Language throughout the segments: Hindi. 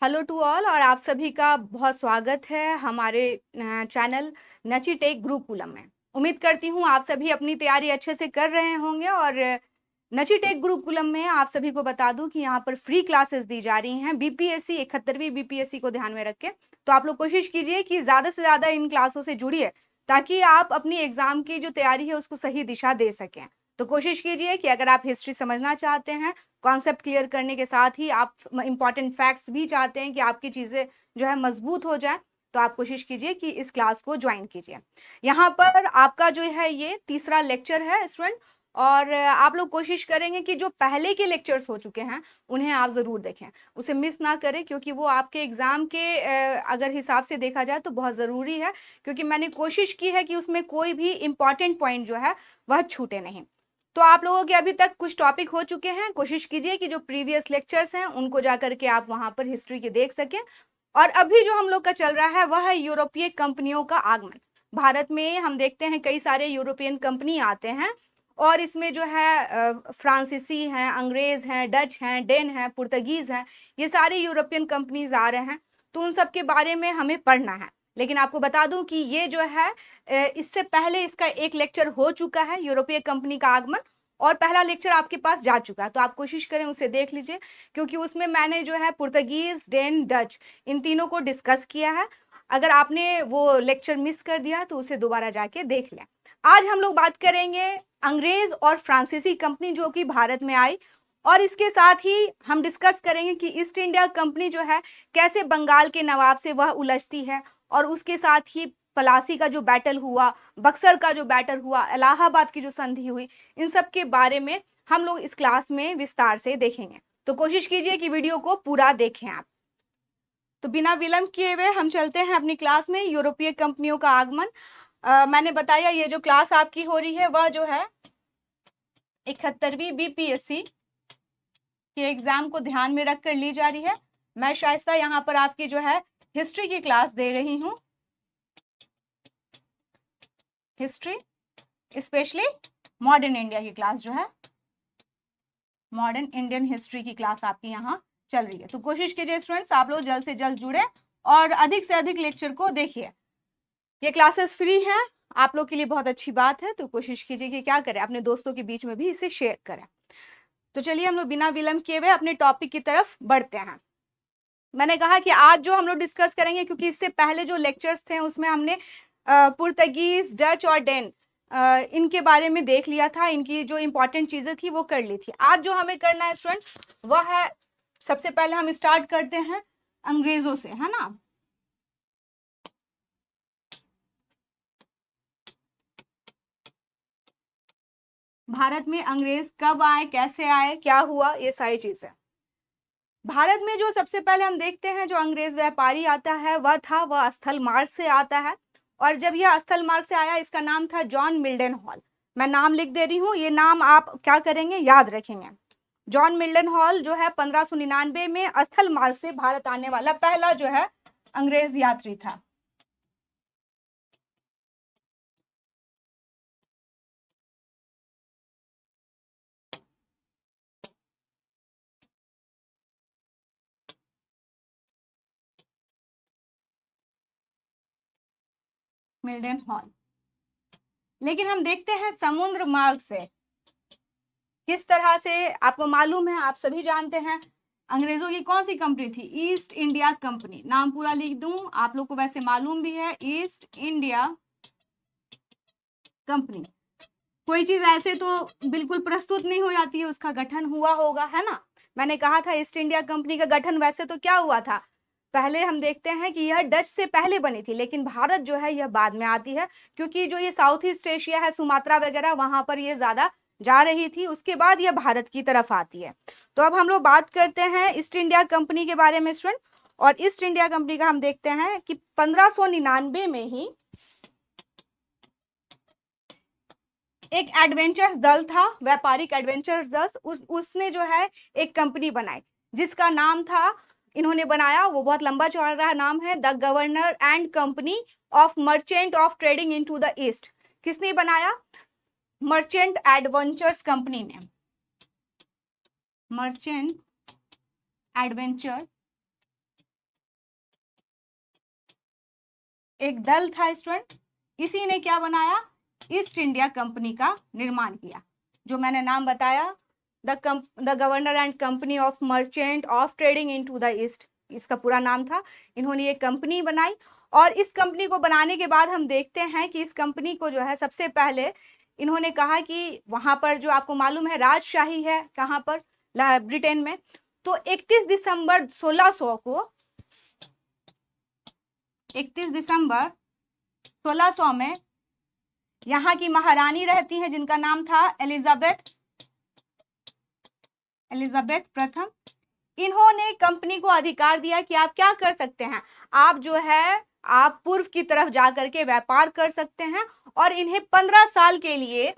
हेलो टू ऑल और आप सभी का बहुत स्वागत है हमारे चैनल नची टेक गुरुकुलम में। उम्मीद करती हूँ आप सभी अपनी तैयारी अच्छे से कर रहे होंगे और नची टेक गुरुकुलम में आप सभी को बता दूं कि यहाँ पर फ्री क्लासेस दी जा रही हैं बीपीएससी 71वीं बीपीएससी को ध्यान में रख के। तो आप लोग कोशिश कीजिए कि ज़्यादा से ज़्यादा इन क्लासों से जुड़िए ताकि आप अपनी एग्जाम की जो तैयारी है उसको सही दिशा दे सकें। तो कोशिश कीजिए कि अगर आप हिस्ट्री समझना चाहते हैं, कॉन्सेप्ट क्लियर करने के साथ ही आप इंपॉर्टेंट फैक्ट्स भी चाहते हैं कि आपकी चीज़ें जो है मजबूत हो जाए, तो आप कोशिश कीजिए कि इस क्लास को ज्वाइन कीजिए। यहाँ पर आपका जो है ये तीसरा लेक्चर है स्टूडेंट, और आप लोग कोशिश करेंगे कि जो पहले के लेक्चर्स हो चुके हैं उन्हें आप ज़रूर देखें, उसे मिस ना करें, क्योंकि वो आपके एग्ज़ाम के अगर हिसाब से देखा जाए तो बहुत ज़रूरी है, क्योंकि मैंने कोशिश की है कि उसमें कोई भी इम्पॉर्टेंट पॉइंट जो है वह छूटे नहीं। तो आप लोगों के अभी तक कुछ टॉपिक हो चुके हैं, कोशिश कीजिए कि जो प्रीवियस लेक्चर्स हैं उनको जाकर के आप वहां पर हिस्ट्री के देख सकें। और अभी जो हम लोग का चल रहा है वह है यूरोपीय कंपनियों का आगमन। भारत में हम देखते हैं कई सारे यूरोपियन कंपनी आते हैं, और इसमें जो है फ्रांसीसी हैं, अंग्रेज हैं, डच हैं, डेन हैं, पुर्तगीज हैं, ये सारे यूरोपियन कंपनीज आ रहे हैं। तो उन सब के बारे में हमें पढ़ना है। लेकिन आपको बता दूं कि ये जो है इससे पहले इसका एक लेक्चर हो चुका है, यूरोपीय कंपनी का आगमन, और पहला लेक्चर आपके पास जा चुका है। तो आप कोशिश करें उसे देख लीजिए, क्योंकि उसमें मैंने जो है पुर्तगीज, डेन, डच इन तीनों को डिस्कस किया है। अगर आपने वो लेक्चर मिस कर दिया तो उसे दोबारा जाके देख लें। आज हम लोग बात करेंगे अंग्रेज और फ्रांसीसी कंपनी जो कि भारत में आई, और इसके साथ ही हम डिस्कस करेंगे कि ईस्ट इंडिया कंपनी जो है कैसे बंगाल के नवाब से वह उलझती है, और उसके साथ ही पलासी का जो बैटल हुआ, बक्सर का जो बैटल हुआ, इलाहाबाद की जो संधि हुई, इन सब के बारे में हम लोग इस क्लास में विस्तार से देखेंगे। तो कोशिश कीजिए कि वीडियो को पूरा देखें आप। तो बिना विलंब किए हुए हम चलते हैं अपनी क्लास में, यूरोपीय कंपनियों का आगमन। मैंने बताया ये जो क्लास आपकी हो रही है वह जो है 71वीं बीपीएससी के एग्जाम को ध्यान में रखकर ली जा रही है। मैं शाइस्ता यहाँ पर आपकी जो है हिस्ट्री की क्लास दे रही हूँ, हिस्ट्री स्पेशली मॉडर्न इंडिया की क्लास जो है, मॉडर्न इंडियन हिस्ट्री की क्लास आपकी यहाँ चल रही है। तो कोशिश कीजिए स्टूडेंट्स आप लोग जल्द से जल्द जुड़े और अधिक से अधिक लेक्चर को देखिए। ये क्लासेस फ्री हैं, आप लोग के लिए बहुत अच्छी बात है। तो कोशिश कीजिए कि क्या करें, अपने दोस्तों के बीच में भी इसे शेयर करें। तो चलिए हम लोग बिना विलंब किए हुए अपने टॉपिक की तरफ बढ़ते हैं। मैंने कहा कि आज जो हम लोग डिस्कस करेंगे, क्योंकि इससे पहले जो लेक्चर्स थे उसमें हमने पुर्तगीज, डच और डेन इनके बारे में देख लिया था, इनकी जो इंपॉर्टेंट चीजें थी वो कर ली थी। आज जो हमें करना है स्टूडेंट वह है, सबसे पहले हम स्टार्ट करते हैं अंग्रेजों से, है ना। भारत में अंग्रेज कब आए, कैसे आए, क्या हुआ, ये सारी चीजें। भारत में जो सबसे पहले हम देखते हैं जो अंग्रेज व्यापारी आता है वह स्थल मार्ग से आता है, और जब यह स्थल मार्ग से आया इसका नाम था जॉन मिल्डन हॉल। मैं नाम लिख दे रही हूँ, ये नाम आप क्या करेंगे, याद रखेंगे। जॉन मिल्डन हॉल जो है 1599 में स्थल मार्ग से भारत आने वाला पहला जो है अंग्रेज यात्री था। मिल्डन हॉल। लेकिन हम देखते हैं समुद्र मार्ग से किस तरह से, आपको मालूम है, आप सभी जानते हैं अंग्रेजों की कौन सी कंपनी थी, ईस्ट इंडिया कंपनी। नाम पूरा लिख दूं, आप लोग को वैसे मालूम भी है, ईस्ट इंडिया कंपनी। कोई चीज ऐसे तो बिल्कुल प्रस्तुत नहीं हो जाती है, उसका गठन हुआ होगा, है ना। मैंने कहा था ईस्ट इंडिया कंपनी का गठन वैसे तो क्या हुआ था, पहले हम देखते हैं कि यह डच से पहले बनी थी, लेकिन भारत जो है यह बाद में आती है, क्योंकि जो ये साउथ ईस्ट एशिया है, सुमात्रा वगैरह, वहां पर ये ज्यादा जा रही थी, उसके बाद यह भारत की तरफ आती है। तो अब हम लोग बात करते हैं ईस्ट इंडिया कंपनी के बारे में स्टूडेंट। और ईस्ट इंडिया कंपनी का हम देखते हैं कि 1599 में ही एक एडवेंचर्स दल था, व्यापारिक एडवेंचर्स दल, उसने जो है एक कंपनी बनाई जिसका नाम था, इन्होंने बनाया, वो बहुत लंबा चौड़ा नाम है, the governor and company of merchant of trading into the east. किसने बनाया, मर्चेंट एडवेंचर्स कंपनी ने, मर्चेंट एडवेंचर एक दल था स्टूडेंट, इसी ने क्या बनाया, ईस्ट इंडिया कंपनी का निर्माण किया, जो मैंने नाम बताया, the governor and company of merchant of trading into the east, इसका पूरा नाम था। इन्होंने ये कंपनी बनाई और इस कंपनी को बनाने के बाद हम देखते हैं कि इस कंपनी को जो है सबसे पहले इन्होंने कहा कि वहां पर जो आपको मालूम है राजशाही है कहां पर, ब्रिटेन में। तो 31 दिसंबर 1600 को 31 दिसंबर 1600 में यहाँ की महारानी रहती है जिनका नाम था एलिजाबेथ प्रथम। इन्होंने कंपनी को अधिकार दिया कि आप क्या कर सकते हैं, आप जो है आप पूर्व की तरफ जाकर के व्यापार कर सकते हैं, और इन्हें 15 साल के लिए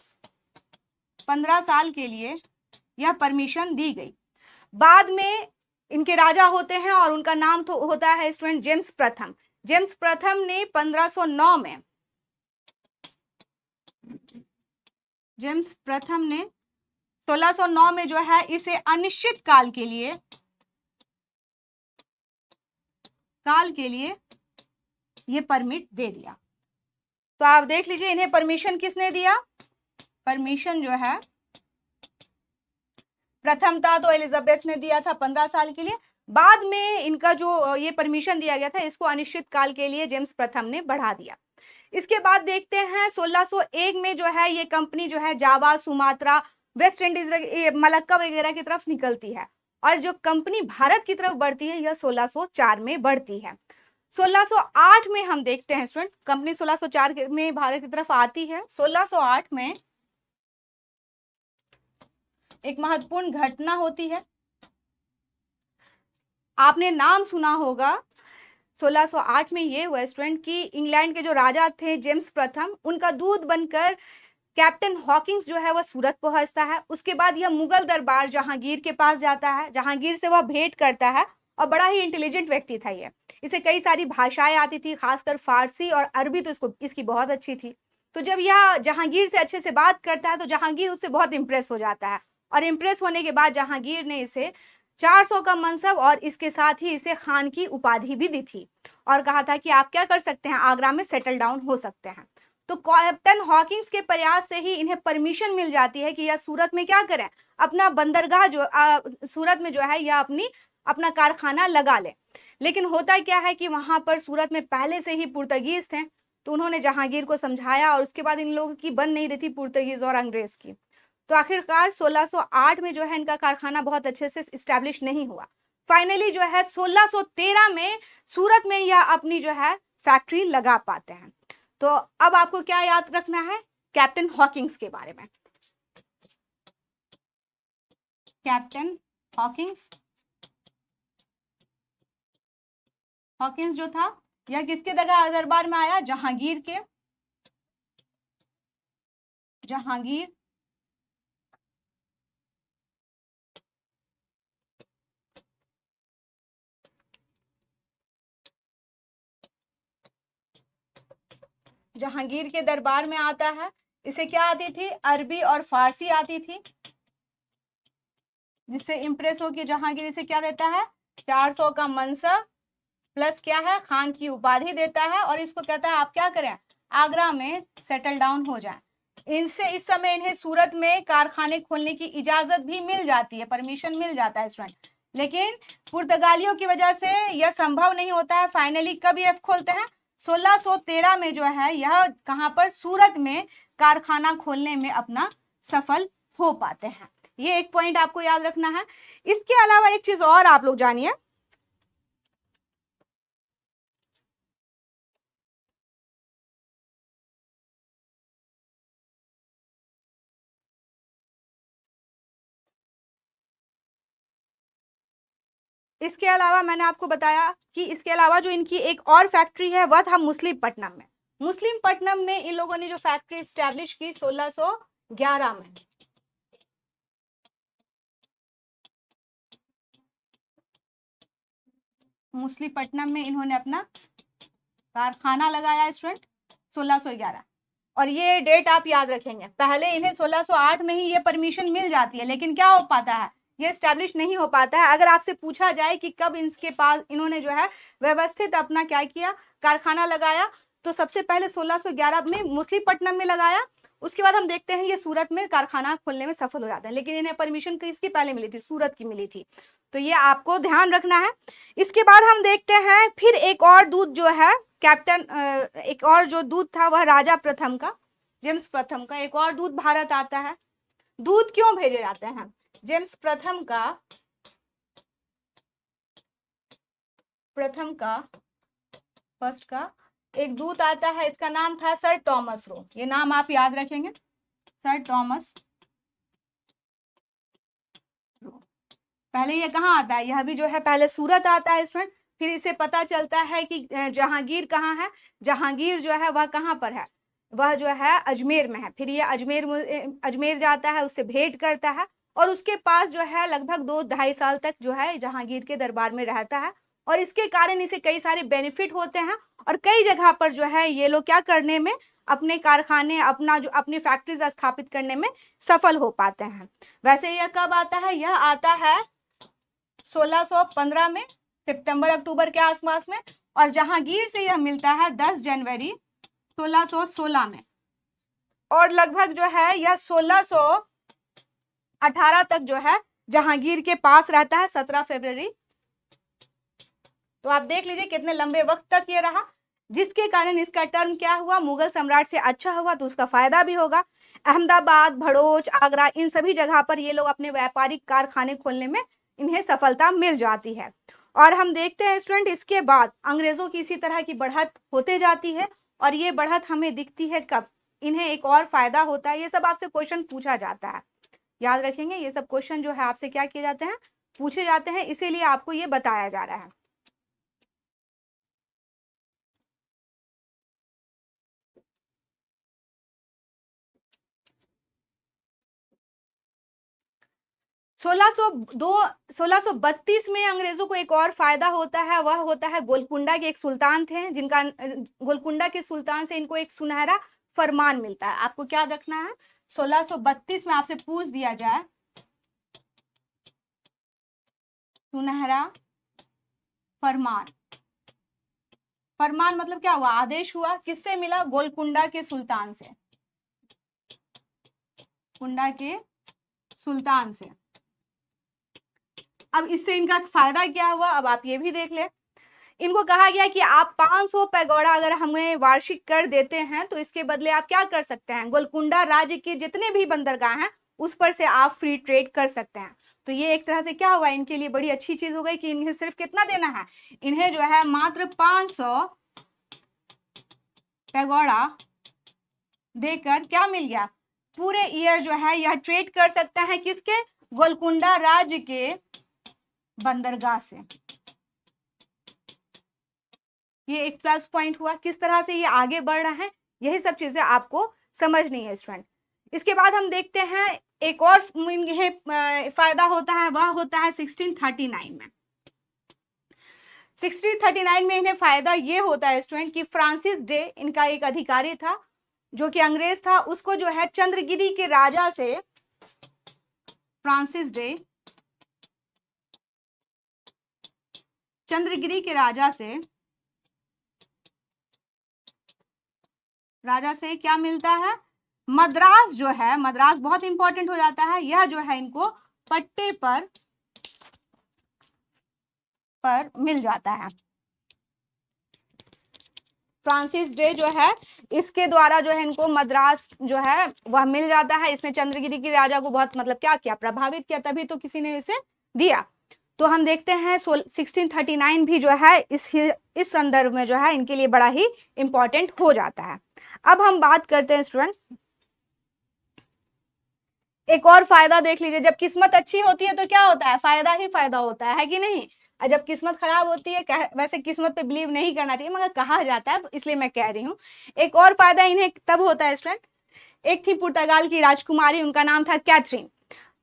यह परमिशन दी गई। बाद में इनके राजा होते हैं और उनका नाम तो होता है स्टूडेंट जेम्स प्रथम। जेम्स प्रथम ने 1509 में, जेम्स प्रथम ने 1609 में जो है इसे अनिश्चित काल के लिए ये परमिट दे दिया। तो आप देख लीजिए इन्हें परमिशन किसने दिया, परमिशन जो है प्रथम था तो एलिजाबेथ ने दिया था 15 साल के लिए, बाद में इनका जो ये परमिशन दिया गया था इसको अनिश्चित काल के लिए जेम्स प्रथम ने बढ़ा दिया। इसके बाद देखते हैं 1601 में जो है ये कंपनी जो है जावा, सुमात्रा, वेस्ट इंडीज, मलक्का वगैरह की तरफ निकलती है, और जो कंपनी भारत की तरफ बढ़ती है यह 1604 में बढ़ती है। 1608 में हम देखते हैं स्टूडेंट, कंपनी 1604 में भारत की तरफ आती है। 1608 में एक महत्वपूर्ण घटना होती है, आपने नाम सुना होगा। 1608 में ये हुआ स्टूडेंट कि इंग्लैंड के जो राजा थे जेम्स प्रथम, उनका दूत बनकर कैप्टन हॉकिंस जो है वह सूरत पहुंचता है। उसके बाद यह मुगल दरबार जहांगीर के पास जाता है, जहांगीर से वह भेंट करता है, और बड़ा ही इंटेलिजेंट व्यक्ति था ये, इसे कई सारी भाषाएं आती थी, खासकर फारसी और अरबी तो इसकी बहुत अच्छी थी। तो जब यह जहांगीर से अच्छे से बात करता है तो जहांगीर उससे बहुत इंप्रेस हो जाता है, और इंप्रेस होने के बाद जहांगीर ने इसे 400 का मनसब और इसके साथ ही इसे खान की उपाधि भी दी थी, और कहा था कि आप क्या कर सकते हैं, आगरा में सेटल डाउन हो सकते हैं। तो कैप्टन हॉकिंस के प्रयास से ही इन्हें परमिशन मिल जाती है कि यह सूरत में क्या करें, अपना बंदरगाह जो सूरत में जो है यह अपना कारखाना लगा ले। लेकिन होता क्या है कि वहां पर सूरत में पहले से ही पुर्तगीज थे, तो उन्होंने जहांगीर को समझाया, और उसके बाद इन लोगों की बन नहीं रही थी पुर्तगीज और अंग्रेज की। तो आखिरकार 1608 में जो है इनका कारखाना बहुत अच्छे से इस्टेब्लिश नहीं हुआ। फाइनली जो है 1613 में सूरत में यह अपनी जो है फैक्ट्री लगा पाते हैं। तो अब आपको क्या याद रखना है, कैप्टन हॉकिंस के बारे में। कैप्टन हॉकिंस जो था यह किसके दरबार में आया, जहांगीर के दरबार में आता है। इसे क्या आती थी, अरबी और फारसी आती थी, जिससे इंप्रेस हो कि जहांगीर इसे क्या देता है, 400 का मनसब प्लस क्या है, खान की उपाधि देता है, और इसको कहता है आप क्या करें, आगरा में सेटल डाउन हो जाएं। इनसे इस समय इन्हें सूरत में कारखाने खोलने की इजाजत भी मिल जाती है, परमिशन मिल जाता है स्टूडेंट, लेकिन पुर्तगालियों की वजह से यह संभव नहीं होता है। फाइनली कब ये खोलते हैं, 1613 में जो है यह कहां पर, सूरत में कारखाना खोलने में अपना सफल हो पाते हैं। ये एक पॉइंट आपको याद रखना है। इसके अलावा एक चीज और आप लोग जानिए, इसके अलावा मैंने आपको बताया कि इसके अलावा जो इनकी एक और फैक्ट्री है वह था मुस्लिमपट्टनम में। मुस्लिमपट्टनम में इन लोगों ने जो फैक्ट्री स्टैब्लिश की 1611 में। मुस्लिमपट्टनम में इन्होंने अपना कारखाना लगाया स्टूडेंट 1611, और ये डेट आप याद रखेंगे। पहले इन्हें 1608 में ही ये परमिशन मिल जाती है, लेकिन क्या हो पाता है, ये स्टैब्लिश नहीं हो पाता है। अगर आपसे पूछा जाए कि कब इनके पास इन्होंने जो है व्यवस्थित अपना क्या किया, कारखाना लगाया, तो सबसे पहले 1611 में मुसलीपट्टनम में लगाया। उसके बाद हम देखते हैं ये सूरत में कारखाना खोलने में सफल हो जाता है, लेकिन इन्हें परमिशन किसकी पहले मिली थी? सूरत की मिली थी। तो ये आपको ध्यान रखना है। इसके बाद हम देखते हैं फिर एक और दूत जो है कैप्टन, एक और जो दूत था वह राजा प्रथम का, जेम्स प्रथम का एक और दूत भारत आता है। दूत क्यों भेजे जाते हैं? जेम्स प्रथम का फर्स्ट का एक दूत आता है, इसका नाम था सर टॉमस रो। ये नाम आप याद रखेंगे, सर टॉमस रो। पहले ये कहाँ आता है? यह भी जो है पहले सूरत आता है स्टूडेंट। फिर इसे पता चलता है कि जहांगीर कहाँ है। जहांगीर जो है वह कहाँ पर है? वह जो है अजमेर में है। फिर ये अजमेर जाता है, उससे भेंट करता है और उसके पास जो है लगभग 2-2.5 साल तक जो है जहांगीर के दरबार में रहता है। और इसके कारण इसे कई सारे बेनिफिट होते हैं और कई जगह पर जो है ये लोग क्या करने में, अपने कारखाने, अपनी फैक्ट्रीज स्थापित करने में सफल हो पाते हैं। वैसे यह कब आता है? यह आता है 1615 में, सितंबर अक्टूबर के आसपास में। और जहांगीर से यह मिलता है 10 जनवरी 1616 में। और लगभग जो है यह 1618 तक जो है जहांगीर के पास रहता है, 17 फरवरी। तो आप देख लीजिए कितने लंबे वक्त तक ये रहा, जिसके कारण इसका टर्म क्या हुआ? मुगल सम्राट से अच्छा हुआ तो उसका फायदा भी होगा। अहमदाबाद, भड़ोच, आगरा, इन सभी जगह पर ये लोग अपने व्यापारिक कारखाने खोलने में इन्हें सफलता मिल जाती है। और हम देखते हैं स्टूडेंट इसके बाद अंग्रेजों की इसी तरह की बढ़त होते जाती है। और ये बढ़त हमें दिखती है कब? इन्हें एक और फायदा होता है। ये सब आपसे क्वेश्चन पूछा जाता है, याद रखेंगे। ये सब क्वेश्चन जो है आपसे क्या किए जाते हैं? पूछे जाते हैं, इसीलिए आपको ये बताया जा रहा है। 1632 में अंग्रेजों को एक और फायदा होता है, वह होता है गोलकुंडा के एक सुल्तान थे, जिनका गोलकुंडा के सुल्तान से इनको एक सुनहरा फरमान मिलता है। आपको क्या रखना है? 1632 में आपसे पूछ दिया जाए सुनहरा फरमान। फरमान मतलब क्या हुआ? आदेश हुआ। किससे मिला? गोलकुंडा के सुल्तान से, कुंडा के सुल्तान से। अब इससे इनका फायदा क्या हुआ? अब आप ये भी देख ले। इनको कहा गया कि आप 500 पैगोडा अगर हमें वार्षिक कर देते हैं तो इसके बदले आप क्या कर सकते हैं? गोलकुंडा राज्य के जितने भी बंदरगाह हैं उस पर से आप फ्री ट्रेड कर सकते हैं। तो ये एक तरह से क्या हुआ? इनके लिए बड़ी अच्छी चीज हो गई कि इन्हें सिर्फ कितना देना है? इन्हें जो है मात्र 500 पैगोडा देकर क्या मिल गया? पूरे ईयर जो है यह ट्रेड कर सकता है किसके? गोलकुंडा राज्य के बंदरगाह से। ये एक प्लस पॉइंट हुआ। किस तरह से ये आगे बढ़ रहा है, यही सब चीजें आपको समझनी है स्टूडेंट। इसके बाद हम देखते हैं एक और फायदा होता है, वह होता है 1639 में। 1639 में इन्हें फायदा ये होता है स्टूडेंट कि फ्रांसिस डे, इनका एक अधिकारी था जो कि अंग्रेज था, उसको जो है चंद्रगिरी के राजा से, फ्रांसिस डे चंद्रगिरी के राजा से क्या मिलता है? मद्रास जो है, मद्रास बहुत इंपॉर्टेंट हो जाता है। यह जो है इनको पट्टे पर मिल जाता है। फ्रांसिस डे जो है इसके द्वारा जो है इनको मद्रास जो है वह मिल जाता है। इसने चंद्रगिरी के राजा को बहुत मतलब क्या किया? प्रभावित किया, तभी तो किसी ने इसे दिया। तो हम देखते हैं 1639 भी जो है इस संदर्भ में जो है इनके लिए बड़ा ही इंपॉर्टेंट हो जाता है। अब हम बात करते हैं स्टूडेंट, एक और फायदा देख लीजिए। जब किस्मत अच्छी होती है तो क्या होता है? फायदा ही फायदा होता है कि नहीं? और जब किस्मत खराब होती है, वैसे किस्मत पे बिलीव नहीं करना चाहिए मगर कहा जाता है, इसलिए मैं कह रही हूँ। एक और फायदा इन्हें तब होता है स्टूडेंट, एक थी पुर्तगाल की राजकुमारी, उनका नाम था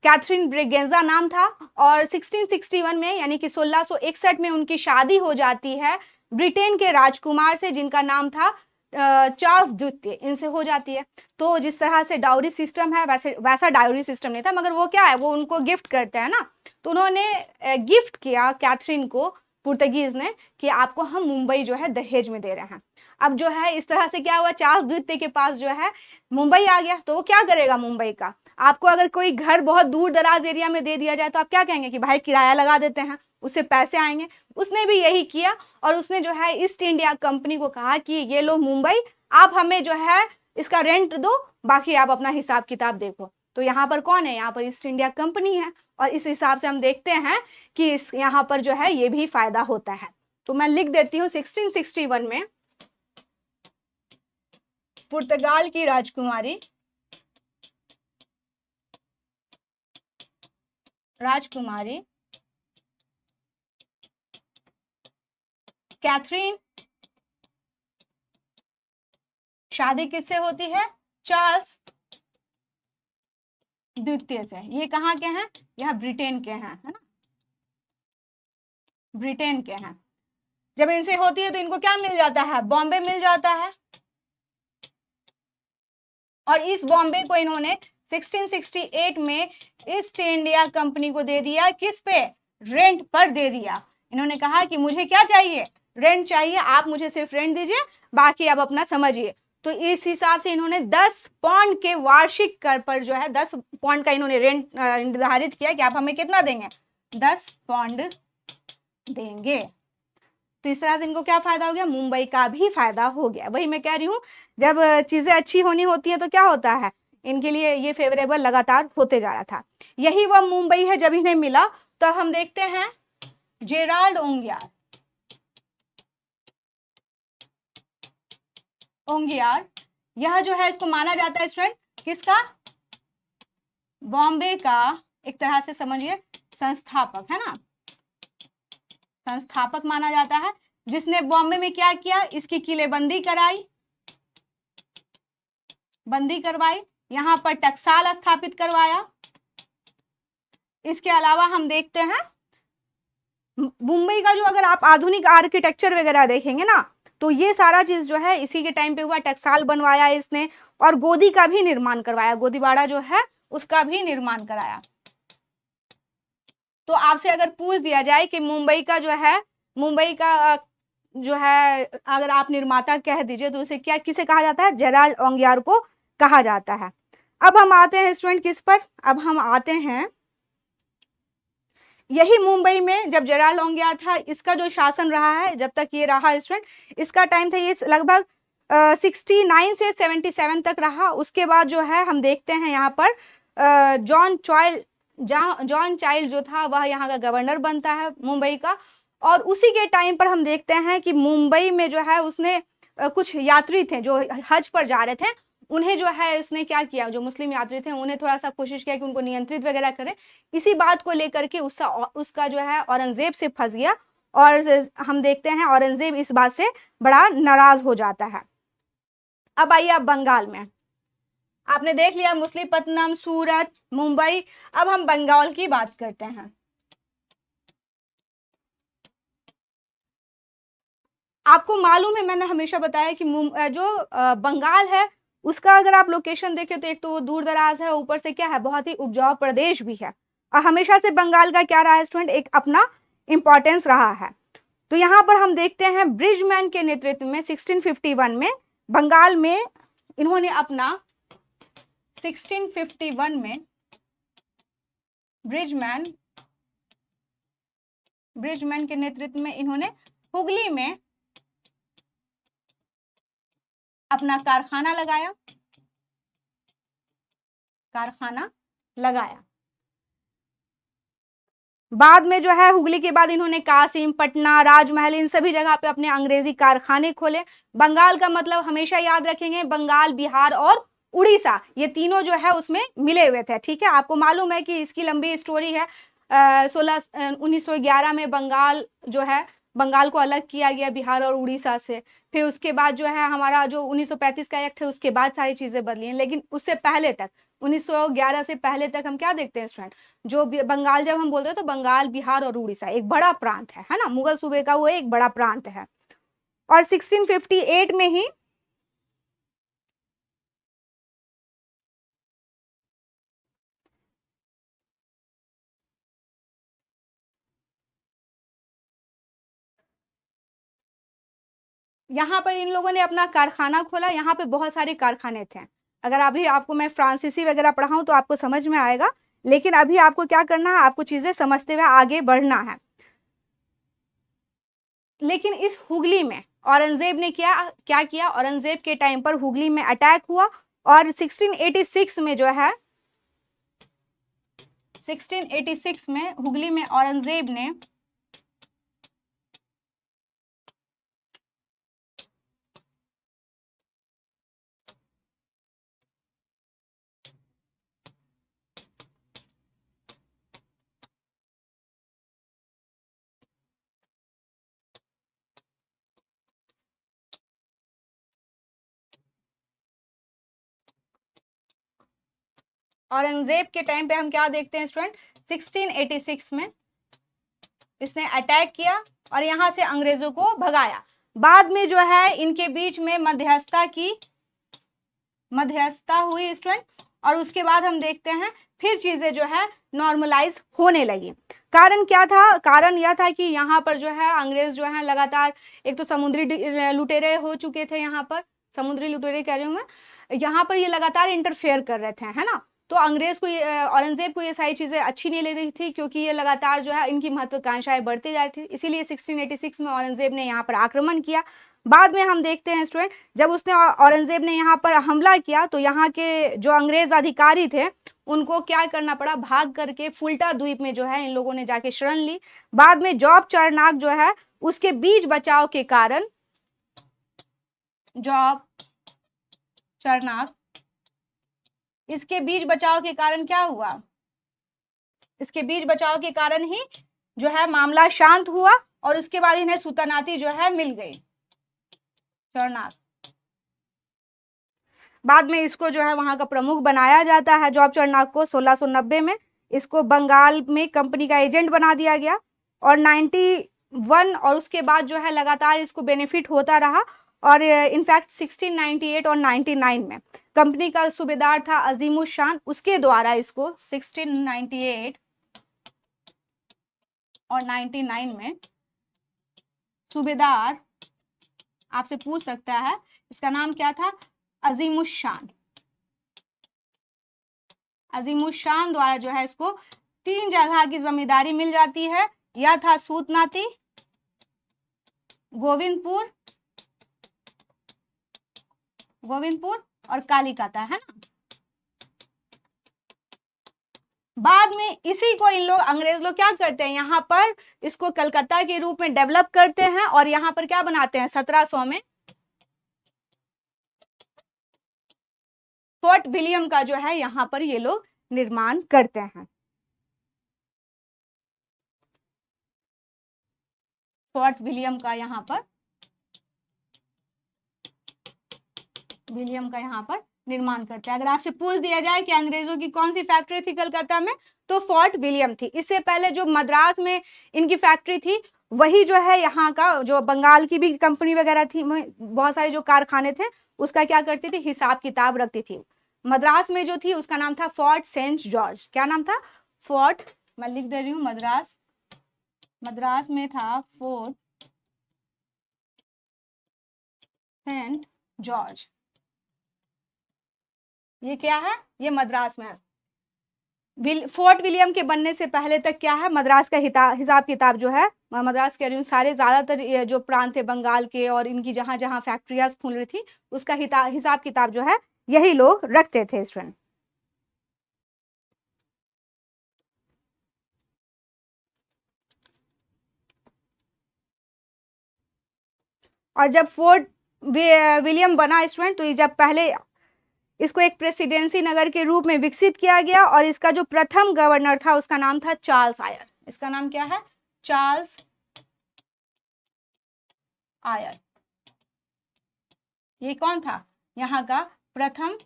कैथरीन ब्रिगेंजा नाम था। और 1661 में यानी कि 1661 में उनकी शादी हो जाती है ब्रिटेन के राजकुमार से, जिनका नाम था चार्ल्स द्वितीय, इनसे हो जाती है। तो जिस तरह से डाउरी सिस्टम है वैसा डाउरी सिस्टम नहीं था, मगर वो क्या है, वो उनको गिफ्ट करते हैं ना। तो उन्होंने गिफ्ट किया कैथरीन को पुर्तगीज ने कि आपको हम मुंबई जो है दहेज में दे रहे हैं। अब जो है इस तरह से क्या हुआ, चार्ल्स द्वितीय के पास जो है मुंबई आ गया, तो वो क्या करेगा मुंबई का। आपको अगर कोई घर बहुत दूर दराज एरिया में दे दिया जाए तो आप क्या कहेंगे कि भाई किराया लगा देते हैं, उससे पैसे आएंगे। उसने भी यही किया और उसने जो है ईस्ट इंडिया कंपनी को कहा कि ये लो मुंबई, आप हमें जो है इसका रेंट दो, बाकी आप अपना हिसाब किताब देखो। तो यहाँ पर कौन है, यहाँ पर ईस्ट इंडिया कंपनी है। और इस हिसाब से हम देखते हैं कि इस यहाँ पर जो है ये भी फायदा होता है। तो मैं लिख देती हूँ 1661 में पुर्तगाल की राजकुमारी कैथरीन शादी किससे होती है, चार्ल्स द्वितीय से। ये कहाँ के हैं, यह ब्रिटेन के हैं, है ना, ब्रिटेन के हैं। जब इनसे होती है तो इनको क्या मिल जाता है, बॉम्बे मिल जाता है। और इस बॉम्बे को इन्होंने 1668 में ईस्ट इंडिया कंपनी को दे दिया, किस पे, रेंट पर दे दिया। इन्होंने कहा कि मुझे क्या चाहिए, रेंट चाहिए, आप मुझे सिर्फ रेंट दीजिए, बाकी आप अपना समझिए। तो इस हिसाब से इन्होंने 10 पाउंड के वार्षिक कर पर जो है 10 पाउंड का इन्होंने रेंट निर्धारित किया कि आप हमें कितना देंगे, 10 पाउंड देंगे। तो इस तरह से इनको क्या फायदा हो गया, मुंबई का भी फायदा हो गया। वही मैं कह रही हूँ, जब चीजें अच्छी होनी होती है तो क्या होता है, इनके लिए ये फेवरेबल लगातार होते जा रहा था। यही वह मुंबई है जब इन्हें मिला। तो हम देखते हैं जेराल्ड ओंगियार, यह जो है इसको माना जाता है स्टूडेंट किसका, बॉम्बे का एक तरह से समझिए संस्थापक, है ना, संस्थापक माना जाता है, जिसने बॉम्बे में क्या किया, इसकी किलेबंदी करवाई, यहां पर टकसाल स्थापित करवाया। इसके अलावा हम देखते हैं मुंबई का जो अगर आप आधुनिक आर्किटेक्चर वगैरह देखेंगे ना, तो ये सारा चीज जो है इसी के टाइम पे हुआ। टकसाल बनवाया इसने और गोदी का भी निर्माण करवाया, गोदीबाड़ा जो है उसका भी निर्माण कराया। तो आपसे अगर पूछ दिया जाए कि मुंबई का जो है अगर आप निर्माता कह दीजिए तो उसे क्या, किसे कहा जाता है, जेराल्ड ओंगियार को कहा जाता है। अब हम आते हैं स्टूडेंट किस पर, अब हम आते हैं यही मुंबई में जब जेराल्ड ओंगियार था, इसका जो शासन रहा है जब तक ये रहा स्टूडेंट, इसका टाइम था ये लगभग 69 से 77 तक रहा। उसके बाद जो है हम देखते हैं यहाँ पर जॉन चाइल्ड जो था वह यहाँ का गवर्नर बनता है मुंबई का। और उसी के टाइम पर हम देखते हैं कि मुंबई में जो है उसने कुछ यात्री थे जो हज पर जा रहे थे, उन्हें जो है उसने क्या किया, जो मुस्लिम यात्री थे उन्हें थोड़ा सा कोशिश किया कि उनको नियंत्रित वगैरह करे। इसी बात को लेकर के उसका जो है औरंगजेब से फंस गया और हम देखते हैं औरंगजेब इस बात से बड़ा नाराज हो जाता है। अब आइए अब बंगाल में, आपने देख लिया मुसलीपट्टनम, सूरत, मुंबई। अब हम बंगाल की बात करते हैं। आपको मालूम है मैंने हमेशा बताया कि जो बंगाल है उसका अगर आप लोकेशन देखें तो एक तो वो दूर दराज है, ऊपर से क्या है, बहुत ही उपजाऊ प्रदेश भी है। और हमेशा से बंगाल का क्या रहा है स्टूडेंट, एक अपना इंपॉर्टेंस रहा है। तो यहाँ पर हम देखते हैं ब्रिजमैन के नेतृत्व में 1651 में बंगाल में इन्होंने अपना 1651 में ब्रिजमैन के नेतृत्व में इन्होंने हुगली में अपना कारखाना लगाया। बाद में जो है हुगली के बाद इन्होंने कासिम, पटना, राजमहल, इन सभी जगह पे अपने अंग्रेजी कारखाने खोले। बंगाल का मतलब हमेशा याद रखेंगे, बंगाल, बिहार और उड़ीसा, ये तीनों जो है उसमें मिले हुए थे। ठीक है, आपको मालूम है कि इसकी लंबी स्टोरी है। 1911 में बंगाल को अलग किया गया बिहार और उड़ीसा से। फिर उसके बाद जो है हमारा जो 1935 का एक्ट है उसके बाद सारी चीजें बदली हैं। लेकिन उससे पहले तक 1911 से पहले तक हम क्या देखते हैं स्टूडेंट, जो बंगाल जब हम बोलते हैं तो बंगाल, बिहार और उड़ीसा एक बड़ा प्रांत है ना, मुगल सूबे का वो एक बड़ा प्रांत है। और 1658 में ही यहाँ पर इन लोगों ने अपना कारखाना खोला, यहाँ पे बहुत सारे कारखाने थे। अगर अभी आपको मैं फ्रांसीसी वगैरह पढ़ाऊँ तो आपको समझ में आएगा, लेकिन अभी आपको क्या करना है, आपको चीजें समझते हुए आगे बढ़ना है। लेकिन इस हुगली में औरंगजेब ने क्या किया, औरंगजेब के टाइम पर हुगली में अटैक हुआ और 1686 में जो है 1686 में हुगली में औरंगजेब ने औरंगजेब के टाइम पे हम क्या देखते हैं स्टूडेंट, 1686 में इसने अटैक किया और यहां से अंग्रेजों को भगाया। बाद में जो है इनके बीच में मध्यस्थता हुई स्टूडेंट, और उसके बाद हम देखते हैं फिर चीजें जो है नॉर्मलाइज होने लगी। कारण क्या था, कारण यह था कि यहाँ पर जो है अंग्रेज जो है लगातार, एक तो समुद्री लुटेरे हो चुके थे, यहाँ पर समुद्री लुटेरे कह रही हूँ मैं, यहाँ पर ये लगातार इंटरफेयर कर रहे थे, है ना। तो अंग्रेज को औरंगजेब को ये सारी चीजें अच्छी नहीं लग रही थी, क्योंकि ये लगातार जो है इनकी महत्वाकांक्षाएं बढ़ती जा रही थी। इसीलिए 1686 में औरंगजेब ने यहाँ पर आक्रमण किया। बाद में हम देखते हैं स्टूडेंट, जब उसने औरंगजेब ने यहाँ पर हमला किया तो यहाँ के जो अंग्रेज अधिकारी थे उनको क्या करना पड़ा, भाग करके फुल्टा द्वीप में जो है इन लोगों ने जाके शरण ली। बाद में जॉब चारनाक जो है उसके बीच बचाव के कारण, जॉब चारनाक, इसके बीच बचाव के कारण क्या हुआ, इसके बीच बचाव के कारण ही जो है मामला शांत हुआ और उसके बाद इन्हें सुल्तानाती जो है मिल गई, चारनाक। बाद में इसको जो है वहां का प्रमुख बनाया जाता है, जॉब चारनाक को 1690 में इसको बंगाल में कंपनी का एजेंट बना दिया गया और 91 और उसके बाद जो है लगातार इसको बेनिफिट होता रहा। और इनफैक्ट 1698 और 99 में कंपनी का सूबेदार था अजीमुश शान, उसके द्वारा इसको 1698 और 99 में सूबेदार, आपसे पूछ सकता है इसका नाम क्या था, अजीमुश शान। अजीमुश शान द्वारा जो है इसको 3 जगह की जमींदारी मिल जाती है, यह था सूतनाती, गोविंदपुर और कालीकता, है ना। बाद में इसी को इन लोग अंग्रेज लोग क्या करते हैं, यहाँ पर इसको कलकत्ता के रूप में डेवलप करते हैं और यहाँ पर क्या बनाते हैं, 1700 में फोर्ट विलियम का जो है यहाँ पर ये लोग निर्माण करते हैं। फोर्ट विलियम का यहाँ पर निर्माण करते हैं। अगर आपसे पूछ दिया जाए कि अंग्रेजों की कौन सी फैक्ट्री थी कलकत्ता में, तो फोर्ट विलियम थी। इससे पहले जो मद्रास में इनकी फैक्ट्री थी वही जो है यहाँ का जो बंगाल की भी कंपनी वगैरह थी, बहुत सारे जो कारखाने थे उसका क्या करती थी, हिसाब किताब रखती थी। मद्रास में जो थी उसका नाम था फोर्ट सेंट जॉर्ज। क्या नाम था, फोर्ट, मैं लिख दे रही हूँ, मद्रास में था फोर्ट सेंट जॉर्ज। ये क्या है, ये मद्रास में है। फोर्ट विलियम के बनने से पहले तक क्या है, मद्रास का हिसाब किताब जो है, मद्रास कह रही हूँ, सारे ज्यादातर जो प्रांत थे बंगाल के और इनकी जहां जहां फैक्ट्रियां खुल रही थी उसका हिसाब किताब जो है यही लोग रखते थे स्टूडेंट। और जब फोर्ट विलियम बना स्टूडेंट, तो ये जब पहले इसको एक प्रेसिडेंसी नगर के रूप में विकसित किया गया और इसका जो प्रथम गवर्नर था उसका नाम था चार्ल्स आयर। इसका नाम क्या है, चार्ल्स आयर। ये कौन था, यहाँ का प्रथम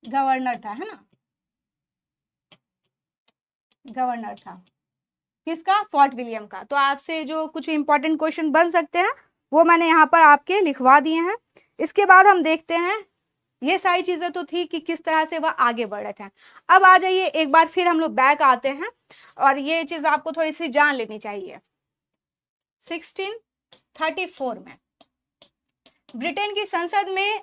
गवर्नर था, है ना, गवर्नर था किसका, फोर्ट विलियम का। तो आपसे जो कुछ इंपॉर्टेंट क्वेश्चन बन सकते हैं वो मैंने यहाँ पर आपके लिखवा दिए हैं। इसके बाद हम देखते हैं, ये सारी चीजें तो थी कि किस तरह से वह आगे बढ़ रहे थे। अब आ जाइए एक बार फिर हम लोग बैक आते हैं और ये चीज आपको थोड़ी सी जान लेनी चाहिए। 1634 में ब्रिटेन की संसद में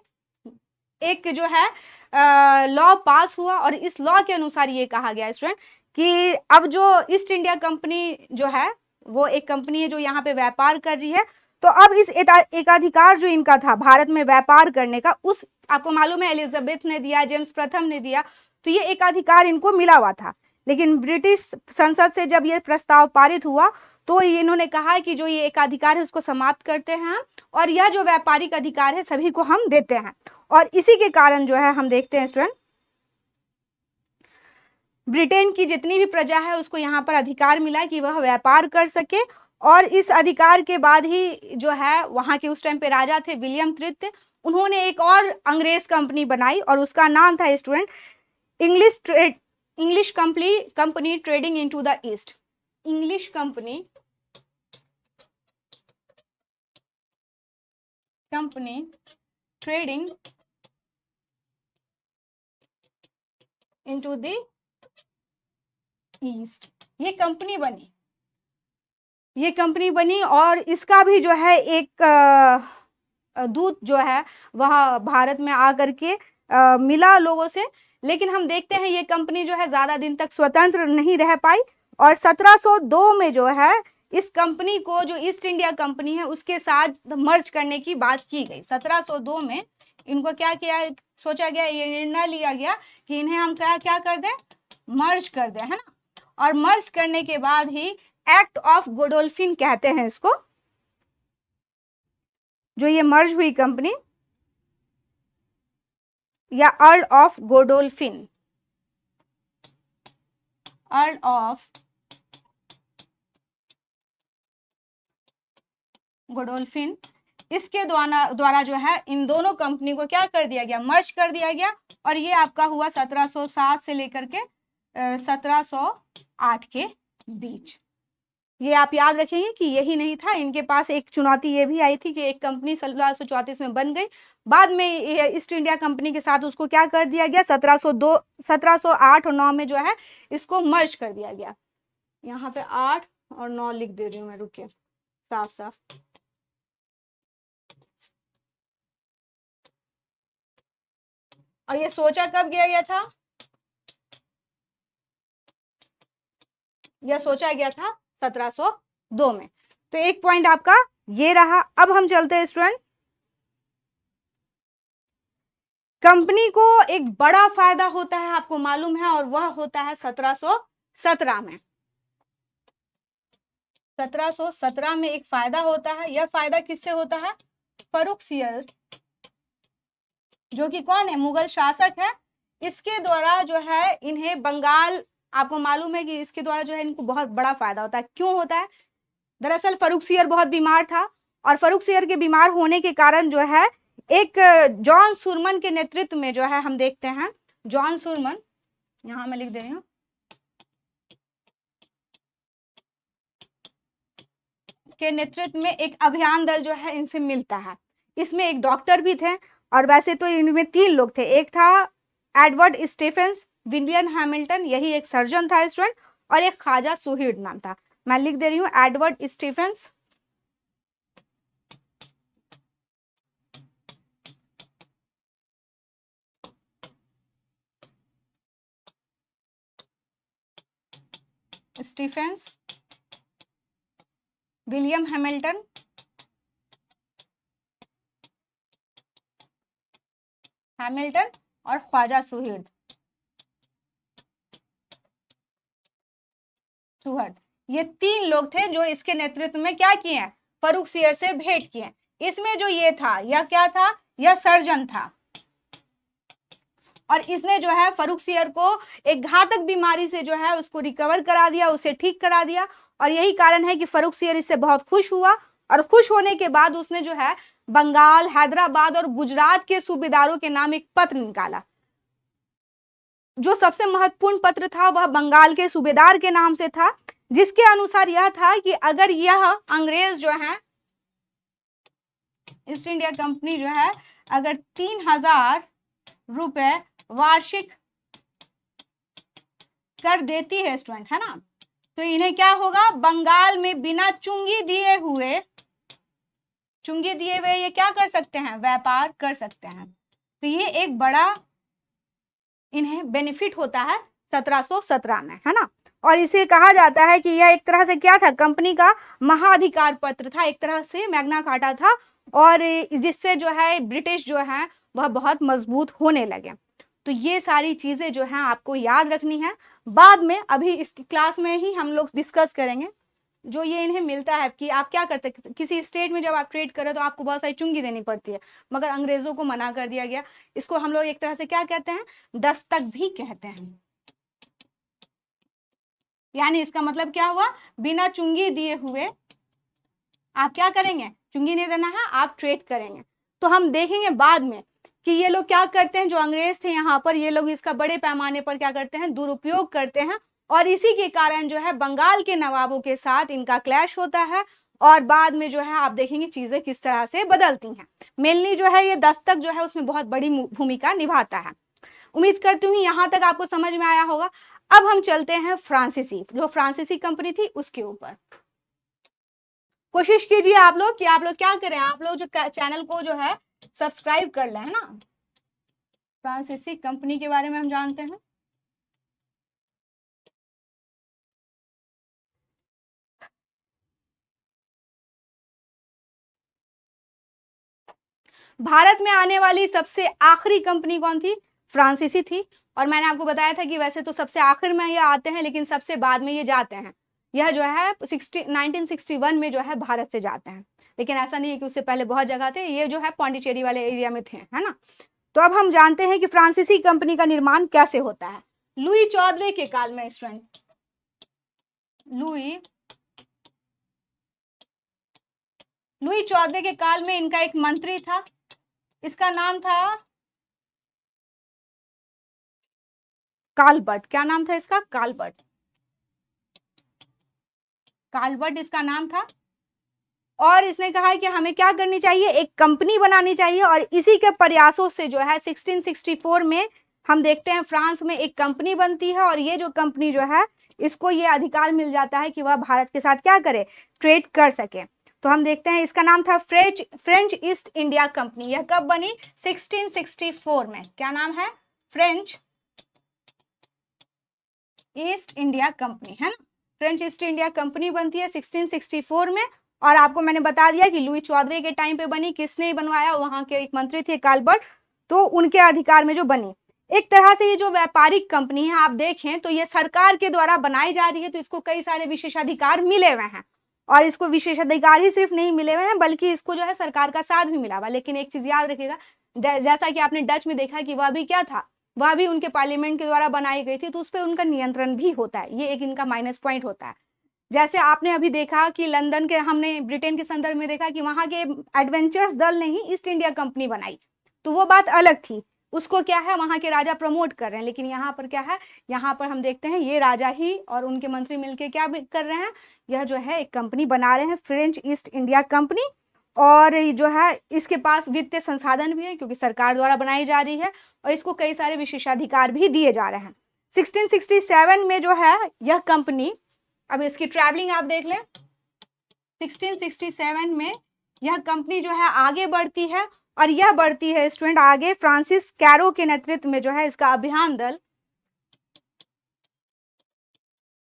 एक जो है लॉ पास हुआ और इस लॉ के अनुसार ये कहा गया स्टूडेंट कि अब जो ईस्ट इंडिया कंपनी जो है वो एक कंपनी है जो यहाँ पे व्यापार कर रही है, तो अब इस एकाधिकार जो इनका था भारत में व्यापार करने का, उस आपको मालूम है एलिजाबेथ ने दिया, जेम्स प्रथम ने दिया, तो ये एकाधिकार इनको मिला हुआ था। लेकिन ब्रिटिश संसद से जब ये प्रस्ताव पारित हुआ तो इन्होंने कहा कि जो ये एकाधिकार है उसको समाप्त करते हैं और यह जो व्यापारिक अधिकार है सभी को हम देते हैं। और इसी के कारण जो है हम देखते हैं स्टूडेंट ब्रिटेन की जितनी भी प्रजा है उसको यहाँ पर अधिकार मिला कि वह व्यापार कर सके। और इस अधिकार के बाद ही जो है वहां के उस टाइम पे राजा थे विलियम तृतीय, उन्होंने एक और अंग्रेज कंपनी बनाई और उसका नाम था student English company trading into the east. English company trading into the east, ये कंपनी बनी और इसका भी जो है एक दूत जो है वह भारत में आकर के मिला लोगों से। लेकिन हम देखते हैं ये कंपनी जो है ज्यादा दिन तक स्वतंत्र नहीं रह पाई और 1702 में जो है इस कंपनी को जो ईस्ट इंडिया कंपनी है उसके साथ मर्ज करने की बात की गई। 1702 में इनको क्या किया, सोचा गया, ये निर्णय लिया गया कि इन्हें हम क्या कर दें, मर्ज कर दें, है ना। और मर्ज करने के बाद ही एक्ट ऑफ गोडोल्फिन कहते हैं इसको, जो ये मर्ज हुई कंपनी, या अर्ल ऑफ गोडोल्फिन, अर्ल ऑफ गोडोल्फिन, इसके द्वारा जो है इन दोनों कंपनी को क्या कर दिया गया, मर्ज कर दिया गया। और ये आपका हुआ 1707 से लेकर के 1708 के बीच। ये आप याद रखेंगे कि यही नहीं था, इनके पास एक चुनौती ये भी आई थी कि एक कंपनी 1734 में बन गई, बाद में ईस्ट इंडिया कंपनी के साथ उसको क्या कर दिया गया, 1708 और 9 में जो है इसको मर्ज कर दिया गया। यहाँ पे 8 और 9 लिख दे रही हूँ मैं, रुकिए साफ साफ। और ये सोचा कब गया था, यह सोचा गया था 1702 में। तो एक पॉइंट आपका ये रहा। अब हम चलते हैं स्टूडेंट, कंपनी को एक बड़ा फायदा होता है आपको मालूम है, और वह होता है 1717 में। 1717 में एक फायदा होता है, यह फायदा किससे होता है, फर्रुखसियर, जो कि कौन है, मुगल शासक है, इसके द्वारा जो है इन्हें बंगाल, आपको मालूम है कि इसके द्वारा जो है इनको बहुत बड़ा फायदा होता है। क्यों होता है, दरअसल फर्रुखसियर बहुत बीमार था और फर्रुखसियर के बीमार होने के कारण जो है एक जॉन सुरमन के नेतृत्व में जो है हम देखते हैं, जॉन सुरमन, यहां मैं लिख दे रही हूं, के नेतृत्व में एक अभियान दल जो है इनसे मिलता है। इसमें एक डॉक्टर भी थे और वैसे तो इनमें 3 लोग थे, एक था एडवर्ड स्टीफेंस, विलियम हैमिल्टन, यही एक सर्जन था स्टूडेंट, और एक ख्वाजा सुहीद नाम था। मैं लिख दे रही हूं एडवर्ड स्टीफेंस, विलियम हैमिल्टन, और ख्वाजा सुहीद, ये 3 लोग थे जो इसके नेतृत्व में क्या किए हैं, फर्रुखसियर से भेंट किए। इसमें जो ये था, यह क्या था, यह सर्जन था और इसने जो है फर्रुखसियर को एक घातक बीमारी से जो है उसको रिकवर करा दिया, उसे ठीक करा दिया। और यही कारण है कि फर्रुखसियर इससे बहुत खुश हुआ और खुश होने के बाद उसने जो है बंगाल, हैदराबाद और गुजरात के सूबेदारों के नाम एक पत्र निकाला। जो सबसे महत्वपूर्ण पत्र था वह बंगाल के सूबेदार के नाम से था, जिसके अनुसार यह था कि अगर यह अंग्रेज जो है, ईस्ट इंडिया कंपनी जो है, अगर 3000 रुपए वार्षिक कर देती है स्टूडेंट, है ना, तो इन्हें क्या होगा, बंगाल में बिना चुंगी दिए हुए चुंगी दिए हुए ये क्या कर सकते हैं, व्यापार कर सकते हैं। तो ये एक बड़ा इन्हें बेनिफिट होता है 1717 में, है ना। और इसे कहा जाता है कि यह एक तरह से क्या था, कंपनी का महाधिकार पत्र था, एक तरह से मैग्ना कार्टा था, और जिससे जो है ब्रिटिश जो है वह बहुत मजबूत होने लगे। तो ये सारी चीजें जो है आपको याद रखनी है, बाद में अभी इस क्लास में ही हम लोग डिस्कस करेंगे। जो ये इन्हें मिलता है कि आप क्या कर सकते, किसी स्टेट में जब आप ट्रेड करें तो आपको बहुत सारी चुंगी देनी पड़ती है, मगर अंग्रेजों को मना कर दिया गया। इसको हम लोग एक तरह से क्या कहते हैं, दस्तक भी कहते हैं। यानी इसका मतलब क्या हुआ, बिना चुंगी दिए हुए आप क्या करेंगे, चुंगी नहीं देना है, आप ट्रेड करेंगे। तो हम देखेंगे बाद में कि ये लोग क्या करते हैं, जो अंग्रेज थे यहाँ पर, ये लोग इसका बड़े पैमाने पर क्या करते हैं, दुरुपयोग करते हैं, और इसी के कारण जो है बंगाल के नवाबों के साथ इनका क्लैश होता है, और बाद में जो है आप देखेंगे चीजें किस तरह से बदलती हैं। मेनली जो है ये दस्तक जो है उसमें बहुत बड़ी भूमिका निभाता है। उम्मीद करती हूँ यहाँ तक आपको समझ में आया होगा। अब हम चलते हैं फ्रांसीसी, जो फ्रांसीसी कंपनी थी उसके ऊपर। कोशिश कीजिए आप लोग कि आप लोग क्या करें, आप लोग जो चैनल को जो है सब्सक्राइब कर लें, है ना। फ्रांसीसी कंपनी के बारे में हम जानते हैं। भारत में आने वाली सबसे आखिरी कंपनी कौन थी, फ्रांसीसी थी। और मैंने आपको बताया था कि वैसे तो सबसे आखिर में ये आते हैं, लेकिन सबसे बाद में ये जाते हैं। यह जो है 1961 में जो है भारत से जाते हैं, लेकिन ऐसा नहीं है कि उससे पहले बहुत जगह थे, ये जो है पौंडीचेरी वाले एरिया में थे, है ना। तो अब हम जानते हैं कि फ्रांसीसी कंपनी का निर्माण कैसे होता है। लुई 14वें के काल में, स्टूडेंट, लुई 14वें के काल में इनका एक मंत्री था, इसका नाम था काल्बर्ट। क्या नाम था इसका, काल्बर्ट। काल्बर्ट इसका नाम था। और इसने कहा है कि हमें क्या करनी चाहिए, एक कंपनी बनानी चाहिए, और इसी के प्रयासों से जो है 1664 में हम देखते हैं फ्रांस में एक कंपनी बनती है, और ये जो कंपनी जो है इसको ये अधिकार मिल जाता है कि वह भारत के साथ क्या करे, ट्रेड कर सके। तो हम देखते हैं इसका नाम था फ्रेंच ईस्ट इंडिया कंपनी। यह कब बनी, 1664 में। क्या नाम है, फ्रेंच ईस्ट इंडिया कंपनी, है ना। फ्रेंच ईस्ट इंडिया कंपनी बनती है 1664 में, और आपको मैंने बता दिया कि लुई 14वें के टाइम पे बनी, किसने बनवाया, वहां के एक मंत्री थे काल्बर्ट, तो उनके अधिकार में जो बनी। एक तरह से ये जो व्यापारिक कंपनी है आप देखें तो ये सरकार के द्वारा बनाई जा रही है, तो इसको कई सारे विशेषाधिकार मिले हुए हैं, और इसको विशेषाधिकार ही सिर्फ नहीं मिले हुए हैं बल्कि इसको जो है सरकार का साथ भी मिला हुआ। लेकिन एक चीज याद रखिएगा, जैसा कि आपने डच में देखा कि वह भी क्या था, वह भी उनके पार्लियामेंट के द्वारा बनाई गई थी, तो उस पर उनका नियंत्रण भी होता है, ये एक इनका माइनस पॉइंट होता है। जैसे आपने अभी देखा कि लंदन के, हमने ब्रिटेन के संदर्भ में देखा कि वहां के एडवेंचर्स दल ने ही ईस्ट इंडिया कंपनी बनाई, तो वो बात अलग थी, उसको क्या है वहां के राजा प्रमोट कर रहे हैं। लेकिन यहाँ पर क्या है, यहाँ पर हम देखते हैं ये राजा ही और उनके मंत्री मिलकर क्या कर रहे हैं, यह जो है एक कंपनी बना रहे हैं, फ्रेंच ईस्ट इंडिया कंपनी। और जो है इसके पास वित्तीय संसाधन भी है क्योंकि सरकार द्वारा बनाई जा रही है, और इसको कई सारे विशेषाधिकार भी दिए जा रहे हैं। 1667 में जो है यह कंपनी, अब इसकी ट्रैवलिंग आप देख लें, 1667 में यह कंपनी जो है आगे बढ़ती है, और यह बढ़ती है स्टूडेंट आगे फ्रांसिस कैरो के नेतृत्व में जो है इसका अभियान दल,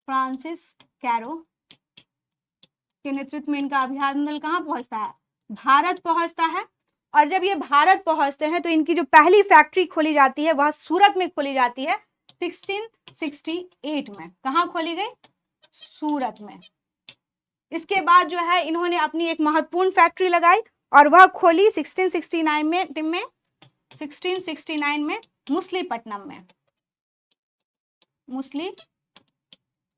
फ्रांसिस कैरो के नेतृत्व में इनका अभियान दल कहाँ पहुंचता है, भारत पहुंचता है। और जब ये भारत पहुंचते हैं तो इनकी जो पहली फैक्ट्री खोली जाती है वह सूरत में खोली जाती है 1668 में। कहाँ खोली गई, सूरत में। इसके बाद जो है इन्होंने अपनी एक महत्वपूर्ण फैक्ट्री लगाई, और वह खोली 1669 में मुसलीपट्टनम में। मुसली,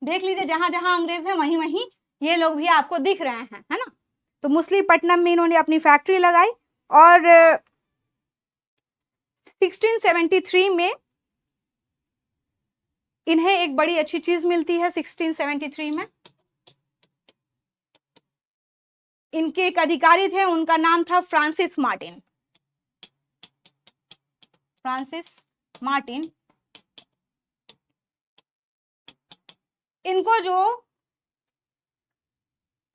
देख लीजिए जहां जहां अंग्रेज है वहीं वहीं ये लोग भी आपको दिख रहे हैं, है ना। तो मुसलीपट्टनम में इन्होंने अपनी फैक्ट्री लगाई, और 1673 में इन्हें एक बड़ी अच्छी चीज मिलती है। 1673 में इनके एक अधिकारी थे, उनका नाम था फ्रांसिस मार्टिन। फ्रांसिस मार्टिन, इनको जो